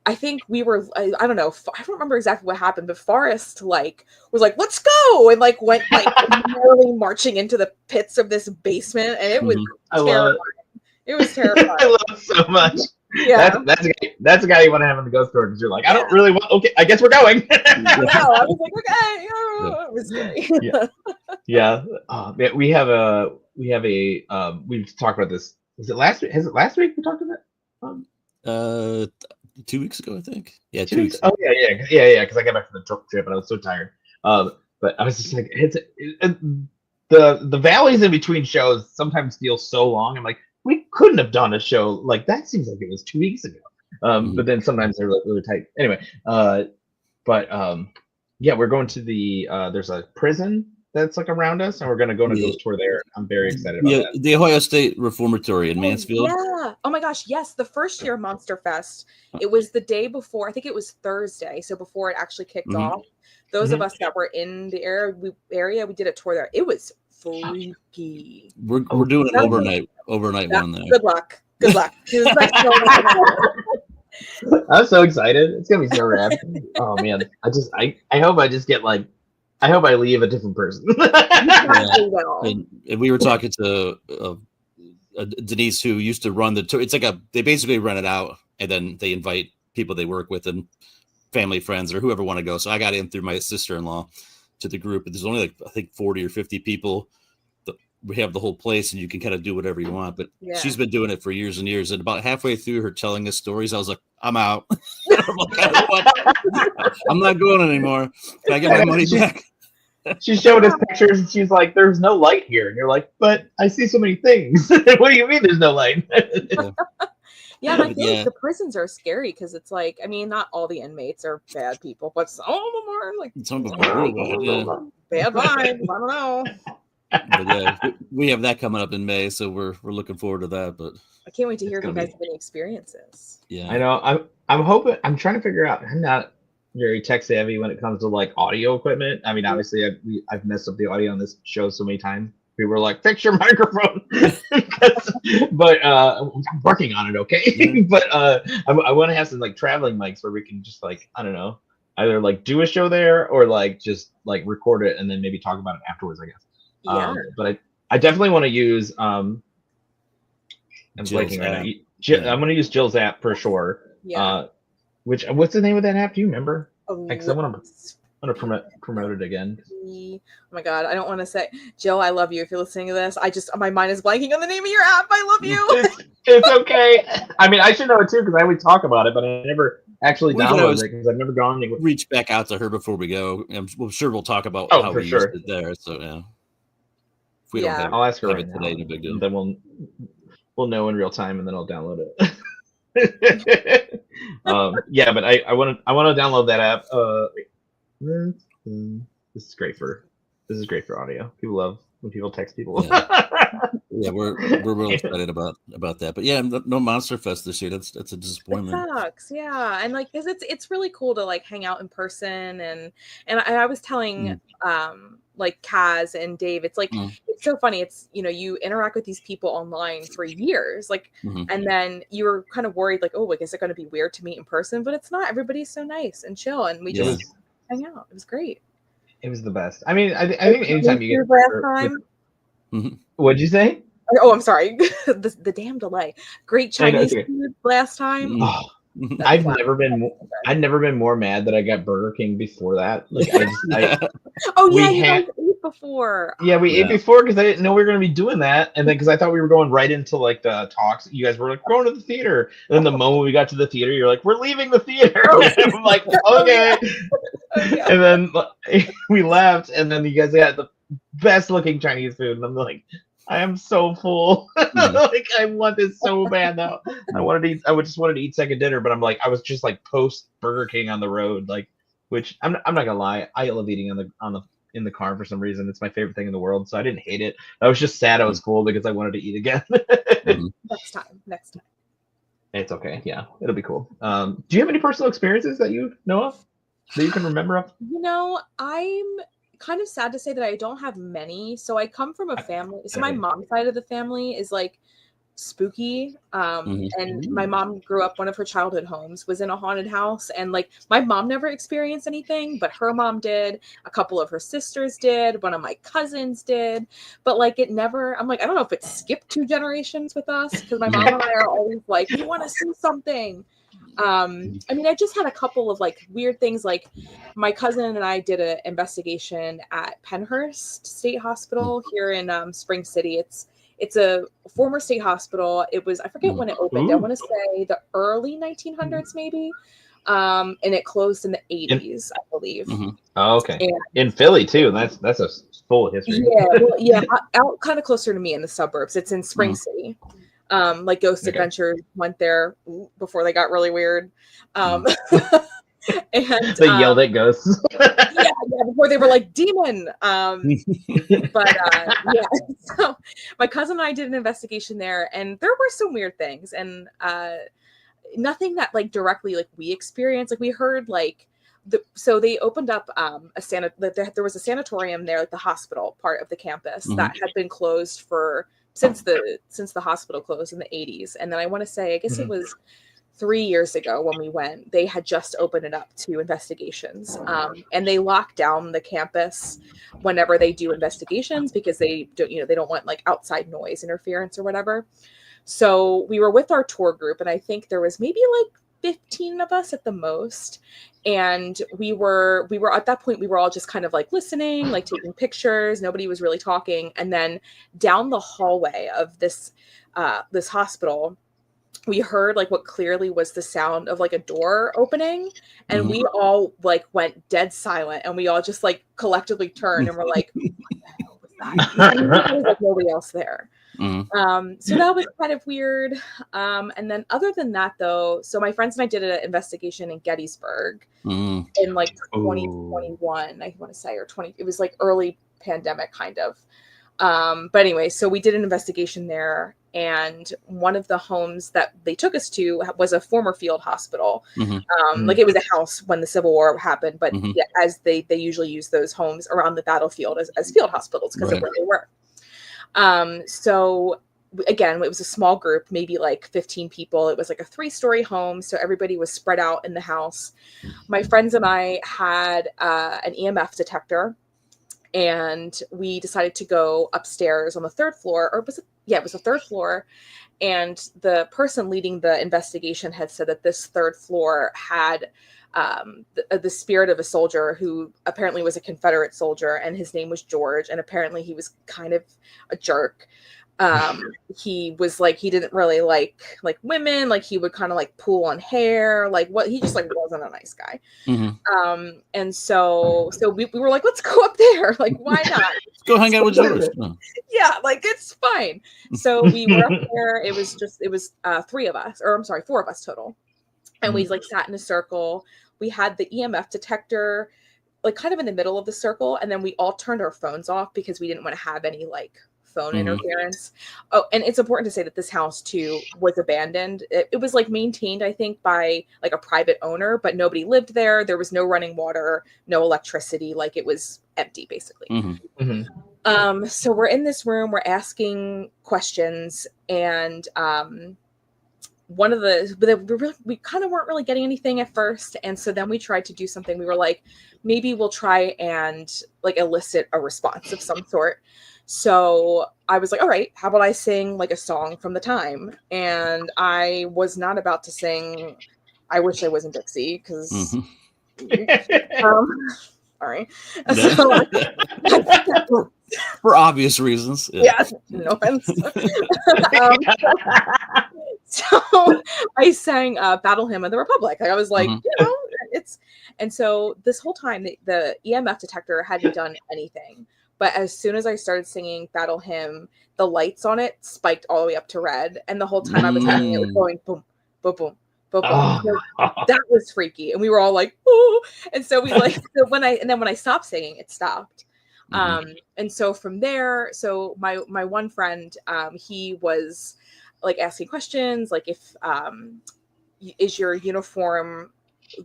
I think we were, I don't know, I don't remember exactly what happened, but Forrest like was like, let's go, and like went like literally marching into the pits of this basement, and it was terrifying. It was terrifying. I love it so much. Yeah, that's a guy you want to have in the ghost tour, because you're like, I don't really want. Okay, I guess we're going. I was like, okay, it was scary. We have a we've talked about this. Is it last week? Has it last week we talked about it? 2 weeks ago, I think. Yeah, 2 weeks. Oh yeah. Because I got back from the trip and I was so tired. But I was just like, the valleys in between shows sometimes feel so long. I'm like, we couldn't have done a show like that. Seems like it was 2 weeks ago. But then sometimes they're like really tight. Anyway, we're going to the there's a prison that's like around us, and we're going to go on a ghost tour there. I'm very excited about that. The Ohio State Reformatory in Mansfield. Yeah. Oh my gosh, yes. The first year Monster Fest, it was the day before. I think it was Thursday, so before it actually kicked off. Those of us that were in the area, we did a tour there. It was freaky. We're doing an overnight one there. Good luck. I'm so excited. It's gonna be so rad. Oh man, I hope I just get like, I hope I leave a different person. And we were talking to Denise, who used to run the tour. It's like they basically rent it out, and then they invite people they work with and family, friends, or whoever want to go. So I got in through my sister-in-law to the group. There's only like, I think 40 or 50 people. We have the whole place, and you can kind of do whatever you want. But she's been doing it for years and years. And about halfway through her telling us stories, I was like, I'm out. I'm like, what? I'm not going anymore. Can I get my money back? She showed us pictures, and she's like, there's no light here. And you're like, but I see so many things. What do you mean there's no light? Yeah, and I feel like the prisons are scary, because it's like, I mean, not all the inmates are bad people, but some of them are like bad vibes. I don't know. But yeah, we have that coming up in May, so we're looking forward to that. But I can't wait to hear if you guys have any experiences. Yeah, I know. I'm hoping. I'm trying to figure out. I'm not very tech savvy when it comes to like audio equipment. I mean, obviously, I've messed up the audio on this show so many times. People were like, "Fix your microphone," but I'm working on it. Okay, yeah. But I want to have some like traveling mics where we can just like, I don't know, either like do a show there or like just like record it and then maybe talk about it afterwards, I guess. Yeah. But I definitely want to use I'm blanking right now. I'm going to use Jill's app for sure. Yeah. What's the name of that app? Do you remember? Oh, I want to promote it again. Oh my god, I don't want to say, Jill, I love you. If you're listening to this, my mind is blanking on the name of your app. I love you. It's okay. I mean, I should know it too, because I always talk about it, but I never actually downloaded it because I've never gone anywhere. Reach back out to her before we go. I'm sure we'll talk about how we used it there. So yeah. If we don't have, I'll ask her right today, now. no big deal. Then we'll know in real time, and then I'll download it. But I want to download that app. This is great for audio. People love when people text people. Yeah. Yeah, we're real excited about that. But yeah, no Monster Fest this year. That's a disappointment. It sucks, yeah. And like, because it's really cool to like hang out in person, and I was telling like Kaz and Dave, it's like it's so funny. It's, you know, you interact with these people online for years, like, and then you were kind of worried, like, oh, like, is it going to be weird to meet in person? But it's not. Everybody's so nice and chill, and we just hang out. It was great. It was the best. I mean, I think anytime you get last time. What'd you say? Oh, I'm sorry. the damn delay. Great Chinese food last time. Oh, I've never been more mad that I got Burger King before that. Like you guys ate before. Yeah, we ate before because I didn't know we were going to be doing that, and then because I thought we were going right into like the talks. You guys were like, we're going to the theater, and then the moment we got to the theater, you're like, we're leaving the theater. And I'm like, okay. And then we left, and then you guys had the best looking Chinese food, and I'm like, I am so full. Like, I want this so bad now. I just wanted to eat second dinner, but I'm like, I was just like post Burger King on the road, like, which I'm not gonna lie, I love eating in the car for some reason. It's my favorite thing in the world, so I didn't hate it. I was just sad I was full because I wanted to eat again. Next time. It's okay. Yeah, it'll be cool. Do you have any personal experiences that you know of that you can remember of? You know, I'm kind of sad to say that I don't have many. So I come from a family. So my mom's side of the family is like spooky. And my mom grew up, one of her childhood homes was in a haunted house. And like, my mom never experienced anything, but her mom did. A couple of her sisters did. One of my cousins did. But like, it never, I'm like, I don't know if it skipped 2 generations with us, because my mom and I are always like, we want to see something. I mean, I just had a couple of like weird things. Like, my cousin and I did an investigation at Penhurst State Hospital here in Spring City. It's a former state hospital. It was, I forget when it opened. I want to say the early 1900s maybe. And it closed in the 80s, I believe. Oh, okay. And in Philly too. That's a full history. Yeah, out kind of closer to me in the suburbs. It's in Spring City. Like Ghost Adventures went there before they got really weird. And they yelled at ghosts. yeah, before they were like demon. So my cousin and I did an investigation there, and there were some weird things, and nothing that like directly like we experienced. Like, we heard like so they opened up there was a sanatorium there, like the hospital part of the campus that had been closed since the hospital closed in the 80s. And then I want to say, I guess it was 3 years ago when we went, they had just opened it up to investigations. And they lock down the campus whenever they do investigations, because they don't want like outside noise interference or whatever. So we were with our tour group, and I think there was maybe like 15 of us at the most. And we were at that point, we were all just kind of like listening, like taking pictures. Nobody was really talking. And then down the hallway of this hospital, we heard like what clearly was the sound of like a door opening, and we all like went dead silent, and we all just like collectively turned and were like, what the hell was that? And there was like nobody else there. So that was kind of weird. And then other than that though, so my friends and I did an investigation in Gettysburg in like 2021, I want to say, or it was like early pandemic kind of. But anyway, so we did an investigation there, and one of the homes that they took us to was a former field hospital. Like, it was a house when the Civil War happened, but as they usually use those homes around the battlefield as field hospitals because of where they were. So again, it was a small group, maybe like 15 people. It was like a 3-story home, so everybody was spread out in the house. My friends and I had an EMF detector, and we decided to go upstairs on the 3rd floor, or was it? Yeah, it was the 3rd floor. And the person leading the investigation had said that this 3rd floor had the spirit of a soldier who apparently was a Confederate soldier, and his name was George, and apparently he was kind of a jerk. He was like, he didn't really like women, like he would kind of like pull on hair, like what, he just like wasn't a nice guy. And so we were like, let's go up there, like why not? Let's go hang out with George. Yeah, like it's fine. So we were up there. It was 4 of us total. And we like sat in a circle. We had the EMF detector like kind of in the middle of the circle, and then we all turned our phones off because we didn't want to have any like phone interference. Oh, and it's important to say that this house too was abandoned. It was like maintained, I think, by like a private owner, but nobody lived there. There was no running water, no electricity. Like it was empty, basically. So we're in this room, we're asking questions, and one of we kind of weren't really getting anything at first, and so then we tried to do something. We were like, maybe we'll try and like elicit a response of some sort. So I was like, all right, how about I sing like a song from the time? And I was not about to sing I Wish I Wasn't Dixie, because all right. So, for obvious reasons. Yeah, no offense. So I sang Battle Hymn of the Republic. Like, I was like, it's, and so this whole time the EMF detector hadn't done anything. But as soon as I started singing Battle Hymn, the lights on it spiked all the way up to red. And the whole time I was singing, it was going boom, boom, boom. But that was freaky, and we were all like, "Oh!" And so we like, when I stopped singing, it stopped. And so from there, so my one friend, he was like asking questions, like if is your uniform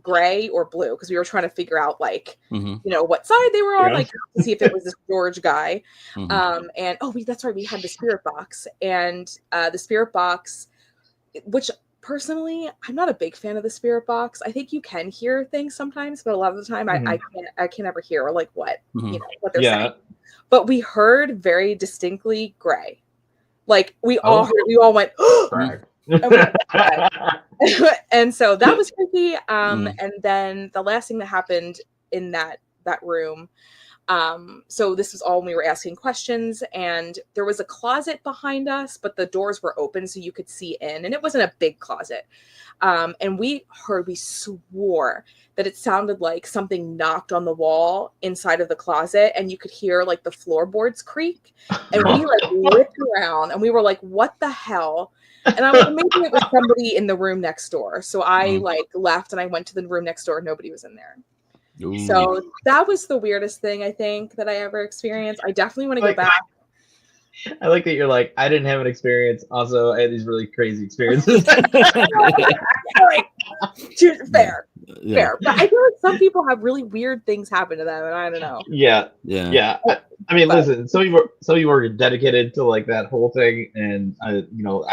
gray or blue? Because we were trying to figure out like what side they were on, like to see if it was this George guy. And that's right, we had the spirit box, and the spirit box, which personally, I'm not a big fan of the spirit box. I think you can hear things sometimes, but a lot of the time I can't ever hear like what what they're saying. But we heard very distinctly gray. Like we all went, oh! And so that was creepy. And then the last thing that happened in that room, so this was all when we were asking questions, and there was a closet behind us, but the doors were open so you could see in, and it wasn't a big closet. And we swore that it sounded like something knocked on the wall inside of the closet, and you could hear like the floorboards creak, and we like whipped around, and we were like, what the hell? And I was like, maybe it was somebody in the room next door. So I like left and I went to the room next door. Nobody was in there. Ooh. So that was the weirdest thing I think that I ever experienced. I definitely want to go back. I like that you're like, I didn't have an experience. Also, I had these really crazy experiences. Fair. But I feel like some people have really weird things happen to them, and I don't know. Yeah. I mean, listen, some of you were dedicated to like that whole thing, and I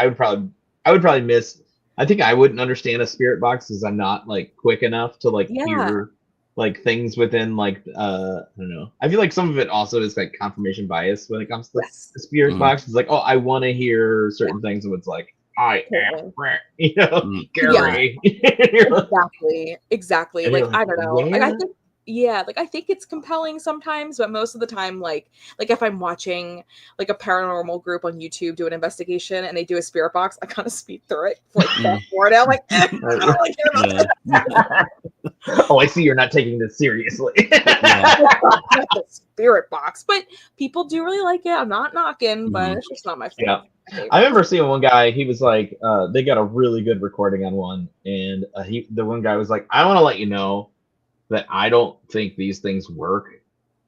would probably miss. I think I wouldn't understand a spirit box because I'm not like quick enough to like hear like things within like I don't know. I feel like some of it also is like confirmation bias when it comes to the spirit box. It's like, oh, I want to hear certain things, and it's like, I am, Gary. Exactly. Like I don't know. Like I think. Yeah, like I think it's compelling sometimes, but most of the time, like if I'm watching like a paranormal group on YouTube do an investigation and they do a spirit box, I kind of speed through it, like fast forward. I'm like, I don't really care about that. Oh, I see you're not taking this seriously. Not the spirit box, but people do really like it. I'm not knocking, but it's just not my favorite. Yeah, I remember seeing one guy. He was like, they got a really good recording on one, and the one guy was like, I want to let you know that I don't think these things work,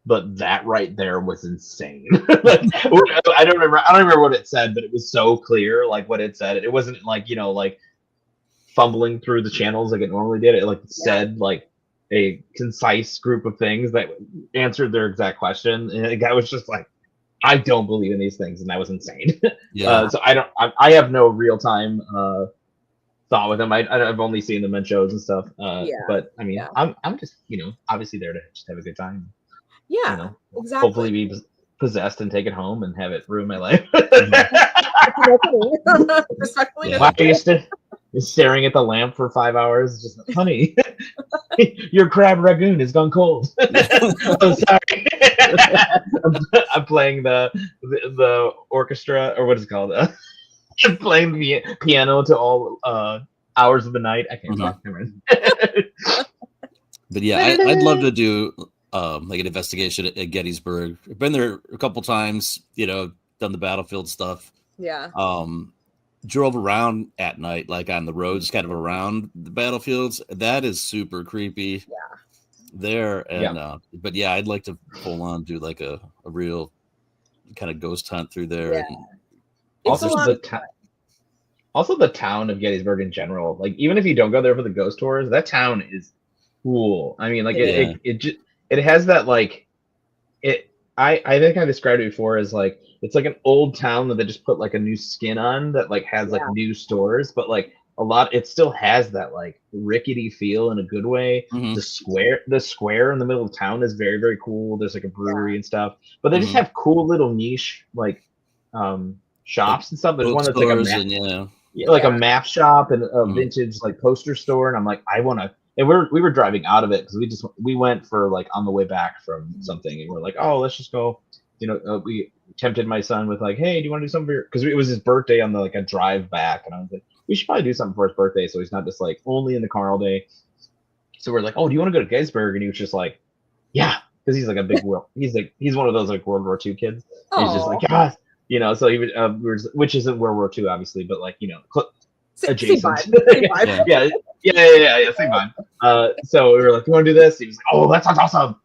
but that right there was insane. I don't remember what it said, but it was so clear, like what it said. It wasn't like, like fumbling through the channels like it normally did. It said like a concise group of things that answered their exact question. And the guy was just like, I don't believe in these things, and that was insane. So I have no real time thought with them. I've only seen them in shows and stuff. But I mean, I'm just obviously there to just have a good time. Yeah, exactly. Hopefully be possessed and take it home and have it ruin my life. Respectfully. Why are you staring at the lamp for 5 hours? Just, honey, your crab ragoon has gone cold. I'm sorry. I'm playing the orchestra, or what is it called? I'm playing the piano to all hours of the night. I can't talk. But yeah, I'd love to do like an investigation at Gettysburg. I've been there a couple times, done the battlefield stuff. Yeah. Drove around at night, like on the roads, kind of around the battlefields. That is super creepy. Yeah. There and but yeah, I'd like to full on do like a real kind of ghost hunt through there. Yeah. And Also the town of Gettysburg in general. Like even if you don't go there for the ghost tours, that town is cool. I mean, like it has that like it. I think I described it before as like it's like an old town that they just put like a new skin on that like has like new stores, but like it still has that like rickety feel in a good way. Mhm. The square in the middle of town is very, very cool. There's like a brewery and stuff, but they just have cool little niche like shops and stuff. There's one that's like a map, a map shop and a vintage like poster store, and I'm like, I want to. And we were driving out of it because we went for like on the way back from something, and we're like, oh, let's just go. You know, we tempted my son with like, hey, do you want to do something? Because it was his birthday on the like a drive back, and I was like, we should probably do something for his birthday, so he's not just like only in the car all day. So we're like, oh, do you want to go to Gettysburg? And he was just like, yeah, because he's like a big he's one of those like World War II kids. He's just like, yeah, you know. So he was, which isn't World War II, obviously, but like adjacent. Same vibe. Yeah, same vibe. So we were like, you want to do this? He was like, oh, that sounds awesome.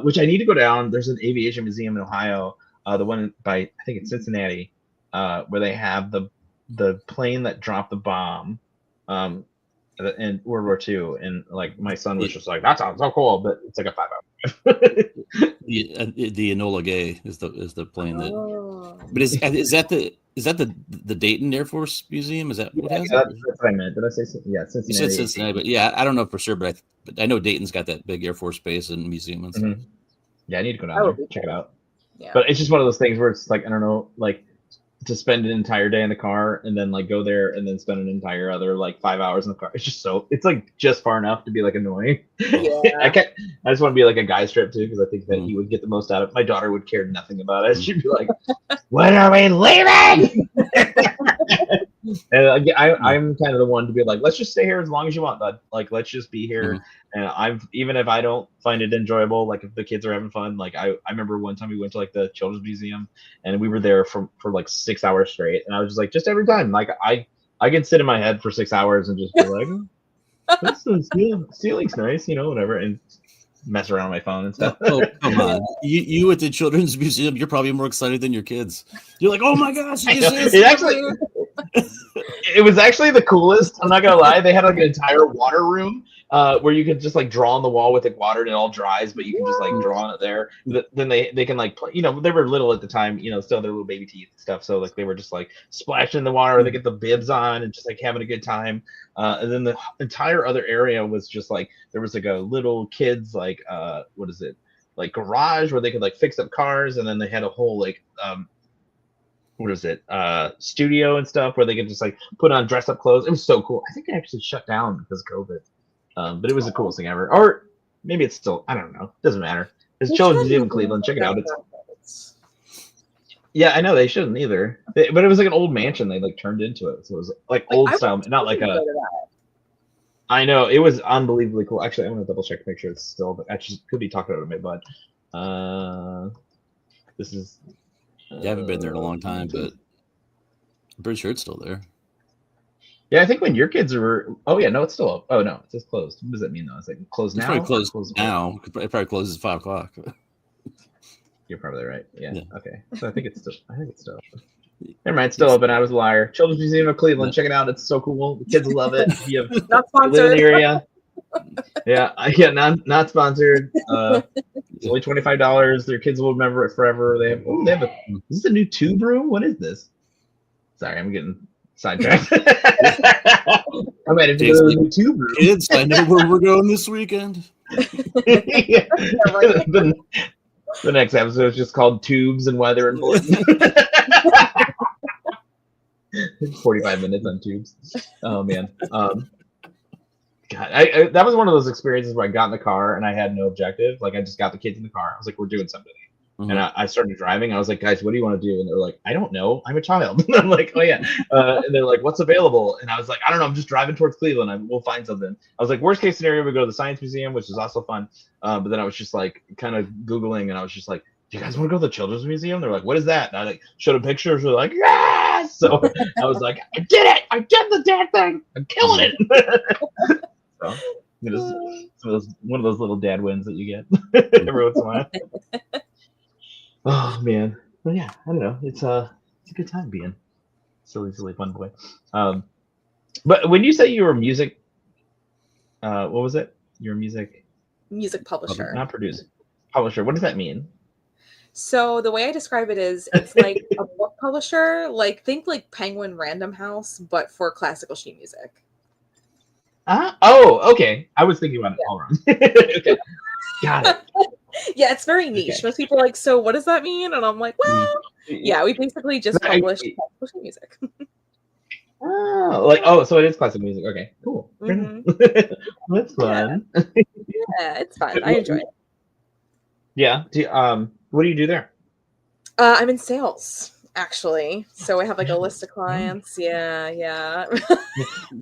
Which I need to go down. There's an aviation museum in Ohio, the one by I think it's Cincinnati, where they have the plane that dropped the bomb in World War II, and like my son was just like, that sounds so cool, but it's like a 5-hour drive. The Enola Gay is the plane that. But is that the Dayton Air Force Museum? Is that what has that's what I meant? Did I say yeah? Cincinnati. You said Cincinnati, but yeah, I don't know for sure, but I know Dayton's got that big Air Force base and museum and stuff. Mm-hmm. Yeah, I need to go down there, check it out. Yeah. But it's just one of those things where it's like, I don't know, like to spend an entire day in the car and then like go there and then spend an entire other like 5 hours in the car. It's just it's like just far enough to be like annoying. Yeah. I just want to be like a guy strip too, because I think that he would get the most out of it. My daughter would care nothing about it. She'd be like, when are we leaving? And I'm kind of the one to be like, let's just stay here as long as you want, bud. Like, let's just be here. And even if I don't find it enjoyable, like if the kids are having fun, like I remember one time we went to like the children's museum and we were there for like 6 hours straight, and I was just like, just every time, like I could sit in my head for 6 hours and just be like, this ceiling's nice, you know, whatever, and mess around on my phone and stuff. Oh, come on. You at the children's museum, you're probably more excited than your kids. You're like, oh my gosh, it was actually the coolest. I'm not gonna lie. They had like an entire water room where you could just like draw on the wall with like water and it all dries, but you can just like draw on it there. Then they can like play, you know, they were little at the time, you know, still their little baby teeth and stuff. So like they were just like splashing in the water, they get the bibs on and just like having a good time. And then the entire other area was just like there was like a little kids like what is it? Like garage where they could like fix up cars, and then they had a whole like what is it? Studio and stuff where they could just like put on dress up clothes. It was so cool. I think it actually shut down because of COVID. But it was the coolest thing ever. Or maybe it's still, I don't know. Doesn't matter. There's Children's Museum in Cleveland. Check it out. Yeah, I know they shouldn't either. But it was like an old mansion they like turned into it. So it was like old style, not like a. I know, it was unbelievably cool. Actually, I'm gonna double check to make sure it's still. But actually, could be talking about it, but this is. I haven't been there in a long time, but I'm pretty sure it's still there. Yeah, I think when your kids were. Oh yeah, no, it's still up. Oh no, it says closed. What does that mean though? It's like closed now. It's probably closed now. It probably closes at 5:00. You're probably right. Yeah. Okay. So I think it's still. Never mind. It's still open. I was a liar. Children's Museum of Cleveland. Check it out. It's so cool. The kids love it. You have not sponsored. Area. Yeah. Not sponsored. It's only $25. Their kids will remember it forever. They have. Is this a new tube room? What is this? Sorry, I'm getting sidetracked. I might have to go to the new tube room. Kids, I know where we're going this weekend. Yeah. The next episode is just called Tubes and Weather and Bulletin. 45 minutes on tubes. Oh man. God, that was one of those experiences where I got in the car and I had no objective. Like I just got the kids in the car. I was like, we're doing something. And I started driving. I was like, guys, what do you want to do? And they're like, I don't know. I'm a child. And I'm like, oh yeah. And they're like, what's available? And I was like, I don't know. I'm just driving towards Cleveland. We'll find something. I was like, worst case scenario, we go to the Science Museum, which is also fun. But then I was just like kind of Googling, and I was just like, do you guys want to go to the Children's Museum? They're like, what is that? And I like showed them pictures. They're like, yes! So I was like, I did it! I did the damn thing! I'm killing it! So it was one of those little dad wins that you get every once in a while. Oh man. Well, yeah, I don't know. It's a good time being silly fun boy. But when you say you were music, what was it? Your music Publisher. not producer, publisher. What does that mean? So the way I describe it is, it's like a book publisher. Like, think like Penguin Random House, but for classical sheet music. Oh, okay. I was thinking about it all wrong. Okay, got it. Yeah, it's very niche. Okay. Most people are like, so what does that mean? And I'm like, well, yeah, we basically just publish classical sheet music. So it is classical music. Okay, cool. Mhm. That's fun. Yeah, it's fun. I enjoy it. Yeah. What do you do there? I'm in sales, actually. So I have like a list of clients. Yeah.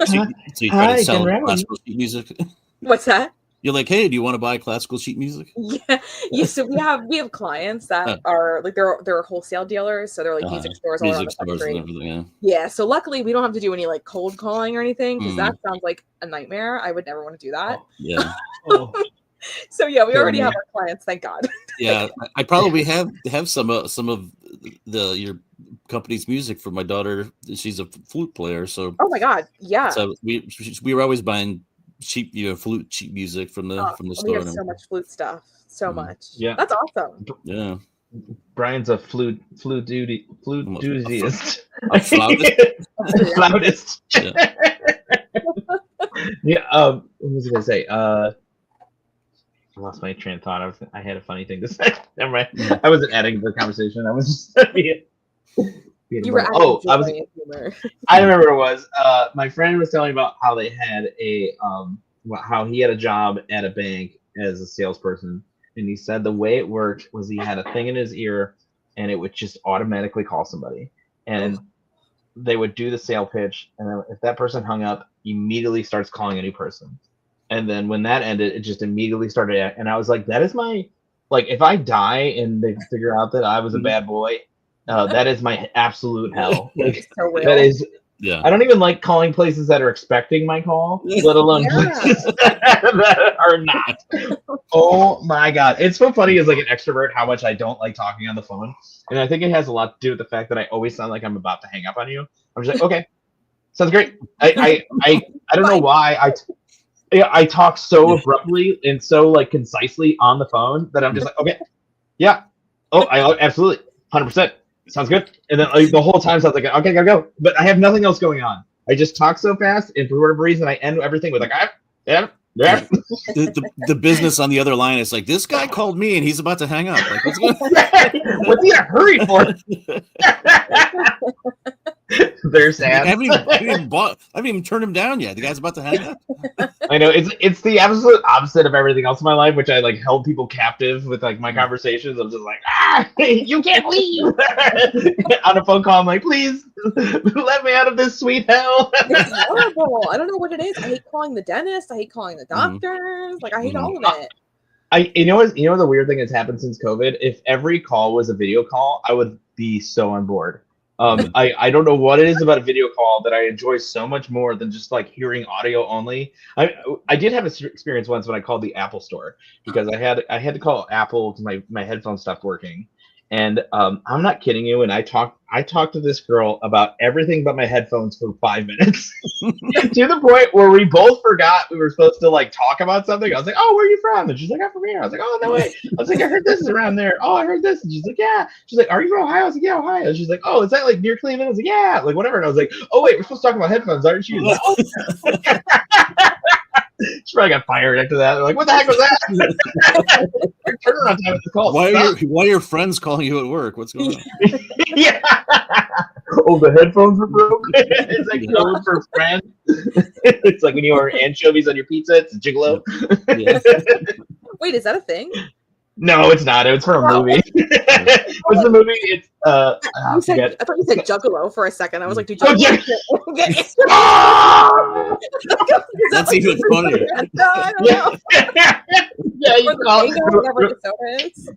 So you try to sell classical sheet music. What's that? You're like, hey, do you want to buy classical sheet music? Yeah. So we have clients that are like they're wholesale dealers, so they're like music stores all around the country. And everything, yeah. So luckily, we don't have to do any like cold calling or anything, because that sounds like a nightmare. I would never want to do that. Yeah. So yeah, we already have our clients, thank God. Yeah, I probably have some of your company's music for my daughter. She's a flute player, so. Oh my God! Yeah. So we were always buying cheap, flute cheap music from the store. We have so much flute stuff, so much. Yeah, that's awesome. Yeah, Brian's a flute enthusiast. A flautist. Flautist. Yeah. Yeah. What was I gonna say? I lost my train of thought. I had a funny thing to say. Never mind. I wasn't adding to the conversation. I was just being you were humor. I remember it was. My friend was telling me about how they had how he had a job at a bank as a salesperson, and he said the way it worked was he had a thing in his ear, and it would just automatically call somebody, and they would do the sale pitch, and then if that person hung up, he immediately starts calling a new person. And then when that ended, it just immediately started. And I was like, that is my, like, if I die and they figure out that I was a bad boy, that is my absolute hell. Like, so that is, yeah. I don't even like calling places that are expecting my call, let alone places that are not. Oh my God. It's so funny as like an extrovert how much I don't like talking on the phone. And I think it has a lot to do with the fact that I always sound like I'm about to hang up on you. I'm just like, okay, sounds great. I don't know why I talk so abruptly and so like concisely on the phone that I'm just like, okay, yeah, I absolutely 100%. Sounds good. And then like, the whole time sounds like, okay, gotta go. But I have nothing else going on. I just talk so fast, and for whatever reason, I end everything with like, yeah. The business on the other line is like, this guy called me and he's about to hang up. Like, what's he in a hurry for? They're sad. I haven't even turned him down yet. The guy's about to hang up. I know it's the absolute opposite of everything else in my life, which I like held people captive with like my conversations. I'm just like, you can't leave. On a phone call, I'm like, please let me out of this sweet hell. It's horrible. I don't know what it is. I hate calling the dentist. I hate calling the doctors. Like, I hate all of it. You know the weird thing that's happened since COVID? If every call was a video call, I would be so on board. I don't know what it is about a video call that I enjoy so much more than just like hearing audio only. I did have an experience once when I called the Apple store because I had to call Apple because my headphones stopped working, and I'm not kidding you. And I talked to this girl about everything but my headphones for 5 minutes to the point where we both forgot we were supposed to like talk about something. I was like, oh, where are you from? And she's like, I'm from here. I was like, oh, no way. I was like, I heard this is around there. Oh, I heard this. And she's like, yeah. She's like, are you from Ohio? I was like, yeah, Ohio. She's like, oh, is that like near Cleveland? I was like, yeah, like whatever. And I was like, oh wait, we're supposed to talk about headphones, aren't you? Like, oh. She probably got fired after that. They're like, what the heck was that? Turnaround time at the call. Why are your friends calling you at work? What's going on? Yeah. Oh, the headphones were broke. It's like going for friends. It's like when you order anchovies on your pizza. It's a gigolo. Yeah. Wait, is that a thing? No, it's not. It's for a movie. What's the movie? It's I thought you said juggalo for a second. I was like, do oh, juggalo? That's even funnier. No, I don't know. Yeah, you call it.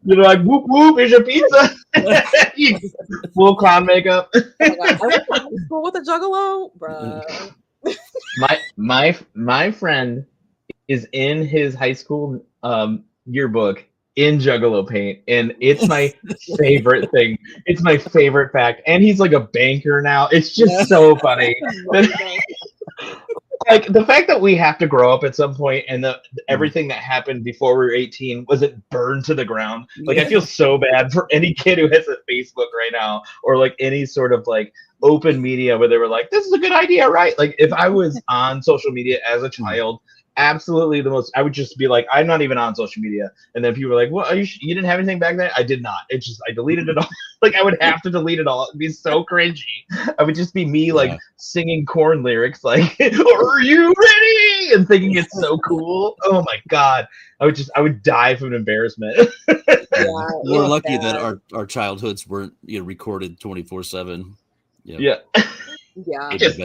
You're like, whoop whoop, here's your pizza. Full clown makeup. Oh my God. I went to high school with a juggalo, bro. My friend is in his high school yearbook in Juggalo paint, and it's my favorite thing. It's my favorite fact. And he's like a banker now. It's just so funny. Like the fact that we have to grow up at some point, and everything that happened before we were 18 wasn't burned to the ground. Like I feel so bad for any kid who has a Facebook right now, or like any sort of like open media where they were like, "This is a good idea, right?" Like if I was on social media as a child, absolutely I would just be like, I'm not even on social media. And then people were like, well, you didn't have anything back then? I did not. It's just, I deleted it all. Like I would have to delete it all. It'd be so cringy. I would just be me like singing corn lyrics like, are you ready? And thinking it's so cool. Oh my God. I would die from embarrassment. We're lucky that our childhoods weren't recorded 24/7. Yeah, just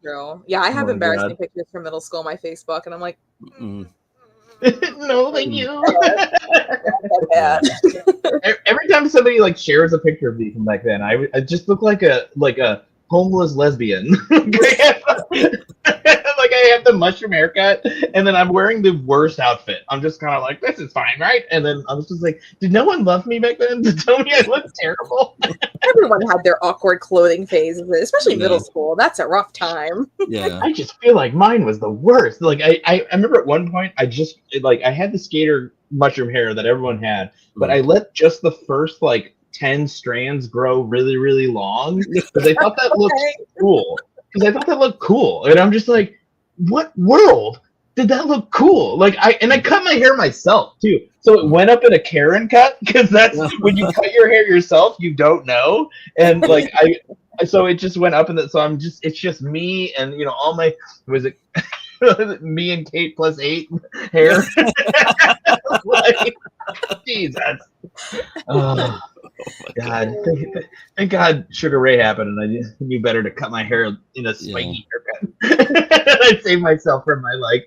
true. Yeah, I have embarrassing pictures from middle school on my Facebook, and I'm like, no, thank you. Every time somebody like shares a picture of me from back then, I just look like a homeless lesbian. Like I have the mushroom haircut, and then I'm wearing the worst outfit. I'm just kind of like, this is fine, right? And then I was just like, did no one love me back then to tell me I looked terrible? Everyone had their awkward clothing phases, especially middle school. That's a rough time. Yeah, I just feel like mine was the worst. Like I remember at one point, I had the skater mushroom hair that everyone had, but I let just the first like 10 strands grow really, really long because I thought that looked cool. And I'm just like, what world did that look cool? Like I cut my hair myself too. So it went up in a Karen cut because that's when you cut your hair yourself, you don't know. And like so it just went up it's just me and all my me and Kate plus 8 hair. Like, Jesus. Oh God! Thank God Sugar Ray happened, and I knew better to cut my hair in a spiky haircut. I saved myself from my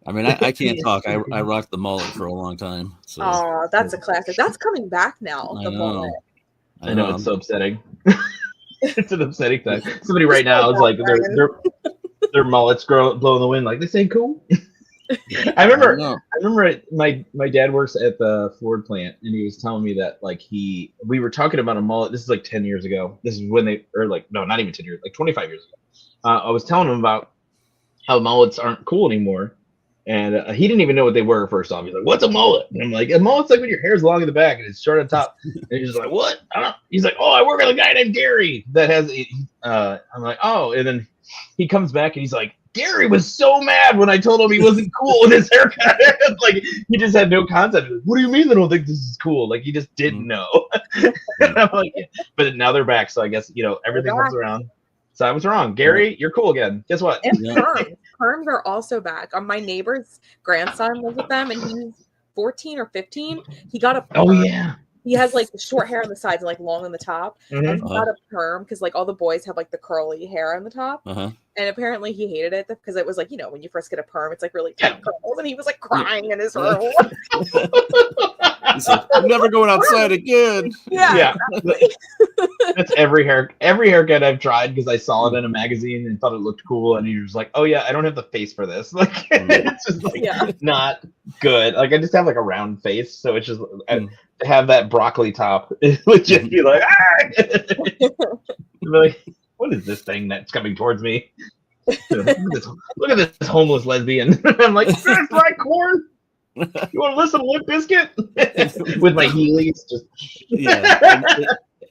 I mean, I can't talk. I rocked the mullet for a long time. So. Oh, that's a classic. That's coming back now. The mullet. I know it's so upsetting. It's an upsetting time. Somebody right now is like their mullets blow in the wind. Like this ain't cool. I remember my dad works at the Ford plant, and he was telling me that we were talking about a mullet. This is like 10 years ago. This is when not even 10 years, like 25 years ago. I was telling him about how mullets aren't cool anymore, and he didn't even know what they were. First off, he's like, "What's a mullet?" And I'm like, "A mullet's like when your hair's long in the back and it's short on top." And he's like, "What?" I don't know. He's like, "Oh, I work with a guy named Gary that has." I'm like, "Oh," and then he comes back and he's like, Gary was so mad when I told him he wasn't cool with his haircut. Like he just had no concept. What do you mean they don't think this is cool? Like he just didn't know. And I'm like, but now they're back, so I guess everything comes around. So I was wrong. Gary, you're cool again. Guess what? And perms are also back. My neighbor's grandson lives with them, and he's 14 or 15. He got a perm. Oh yeah. He has like the short hair on the sides and like long on the top. And he got a perm because like all the boys have like the curly hair on the top. And apparently he hated it because it was like, when you first get a perm, it's like really tight curls. And he was like crying in his room. He's like, I'm never going outside again. Yeah. Exactly. That's every haircut I've tried because I saw it in a magazine and thought it looked cool. And you're just like, oh yeah, I don't have the face for this. Like it's just like not good. Like I just have like a round face. So it's just to have that broccoli top, it would just be like, be like, what is this thing that's coming towards me? Look at this homeless lesbian. I'm like, is that fried corn? You want to listen to Limp Bizkit? With my Heelys, just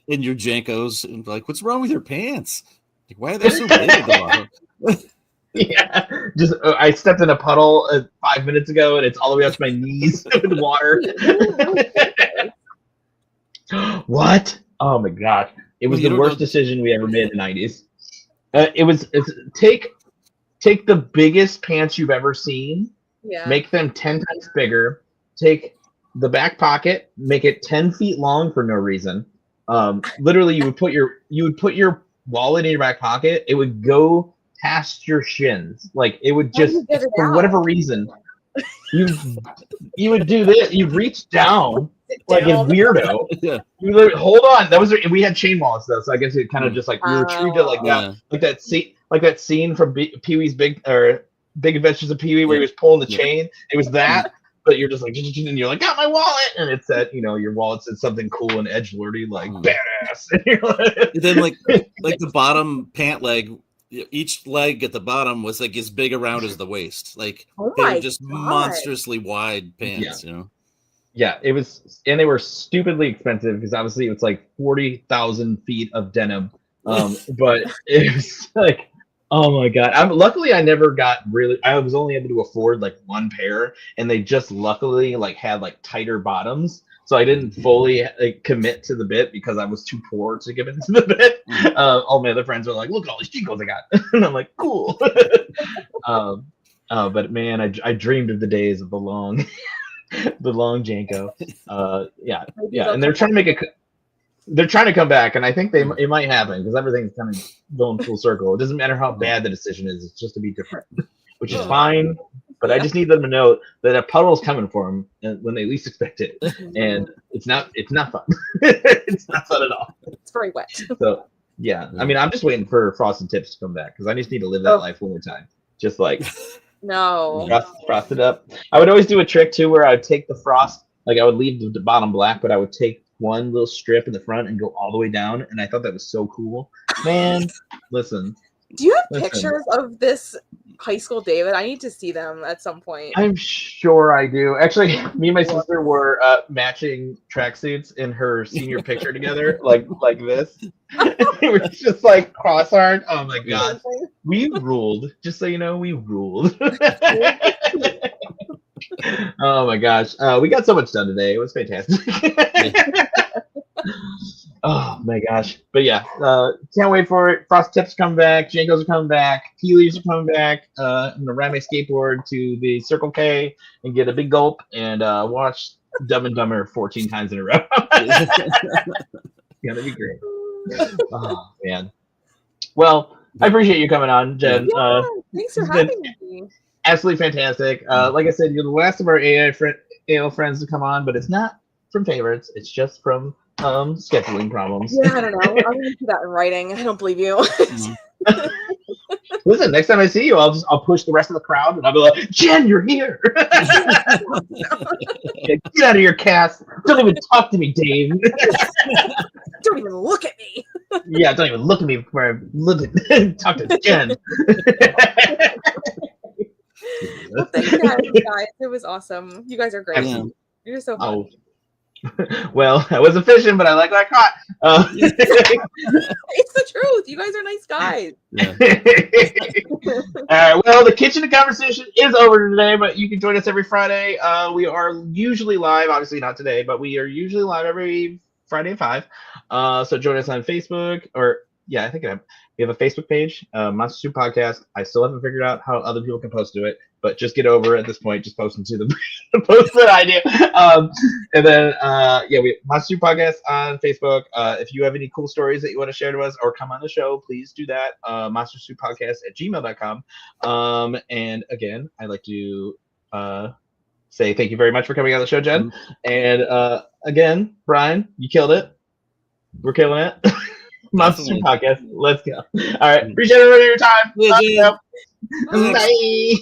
in your Jankos, and like, what's wrong with your pants? Like, why are they so big at the bottom? Yeah, just I stepped in a puddle 5 minutes ago, and it's all the way up to my knees with water. What? Oh my gosh! It was the worst decision we ever made in the 90s. It's take the biggest pants you've ever seen, make them 10 times bigger. Take the back pocket, make it 10 feet long for no reason. Literally, you would put your wallet in your back pocket. It would go past your shins. Like it would just for whatever reason. You would do this. You reach down like a weirdo. You hold on. We had chain wallets though, so I guess it kind of just like we retrieved it like that, like that scene from Pee-wee's Big Adventures of Pee-wee where he was pulling the chain. It was that, but you're just like, and you're like, got my wallet, and it's that, you know, your wallet said something cool and edgelordy, like badass. And you're like, And then like the bottom pant leg, each leg at the bottom was like as big around as the waist. Like they were just monstrously wide pants, you know. Yeah, it was, and they were stupidly expensive because obviously it's like 40,000 feet of denim. But it was like, oh my god! Luckily I never got really. I was only able to afford like one pair, and they just luckily like had like tighter bottoms, so I didn't fully like, commit to the bit because I was too poor to give into the bit. All my other friends were like, "Look at all these Chico's I got," and I'm like, "Cool." But man, I dreamed of the days of the long. The long Janko, and they're trying to come back, and I think it might happen because everything's kind of going full circle. It doesn't matter how bad the decision is; it's just to be different, which is fine. But I just need them to know that a puddle's coming for them when they least expect it, and it's not fun. It's not fun at all. It's very wet. So yeah, I mean, I'm just waiting for Frosted Tips to come back because I just need to live that life one more time, just like. No. Frost it up. I would always do a trick too where I would take the frost, like I would leave the bottom black, but I would take one little strip in the front and go all the way down. And I thought that was so cool. Man, listen. Do you have pictures of this high school David? I need to see them at some point. I'm sure I do. Actually, me and my sister were matching tracksuits in her senior picture together, like this. It was just like cross-armed. Oh my god. We ruled. Just so you know, we ruled. Oh my gosh. We got so much done today. It was fantastic. Oh my gosh. But yeah, can't wait for it. Frost Tips come back, Jankos are coming back, Tea Leaves are coming back. I'm gonna ride my skateboard to the Circle K and get a big gulp and watch Dumb and Dumber 14 times in a row. It's gonna be great. Oh man. Well, I appreciate you coming on, Jen. Yeah, thanks for having me. Absolutely fantastic. Like I said, you're the last of our AL friends to come on, but it's not from favorites. It's just from scheduling problems. Yeah, I don't know. I'm gonna do that in writing. I don't believe you. Listen, next time I see you, I'll push the rest of the crowd and I'll be like, Jen, you're here. Get out of your cast. Don't even talk to me, Dave. Don't even look at me. Yeah, don't even look at me before I look at talk to Jen. Well, thank you guys. It was awesome. You guys are great. Yeah. You're so fun. Oh. Well, I wasn't fishing, but I like what I caught. It's the truth. You guys are nice guys. Yeah. All right. Well, the Kitchen and Conversation is over today, but you can join us every Friday. We are usually live, obviously not today, but we are usually live every Friday at 5. So join us on Facebook, or yeah, I think we have a Facebook page, Monster Soup Podcast. I still haven't figured out how other people can post to it, but just get over it at this point. Just post them to the post that idea. And then we have Monster Soup Podcast on Facebook. If you have any cool stories that you want to share to us or come on the show, please do that. monstersouppodcast@gmail.com. And again, I'd like to say thank you very much for coming on the show, Jen. And again, Brian, you killed it. We're killing it. Monster Soup Podcast. Let's go. All right. Appreciate everybody your time. Bye.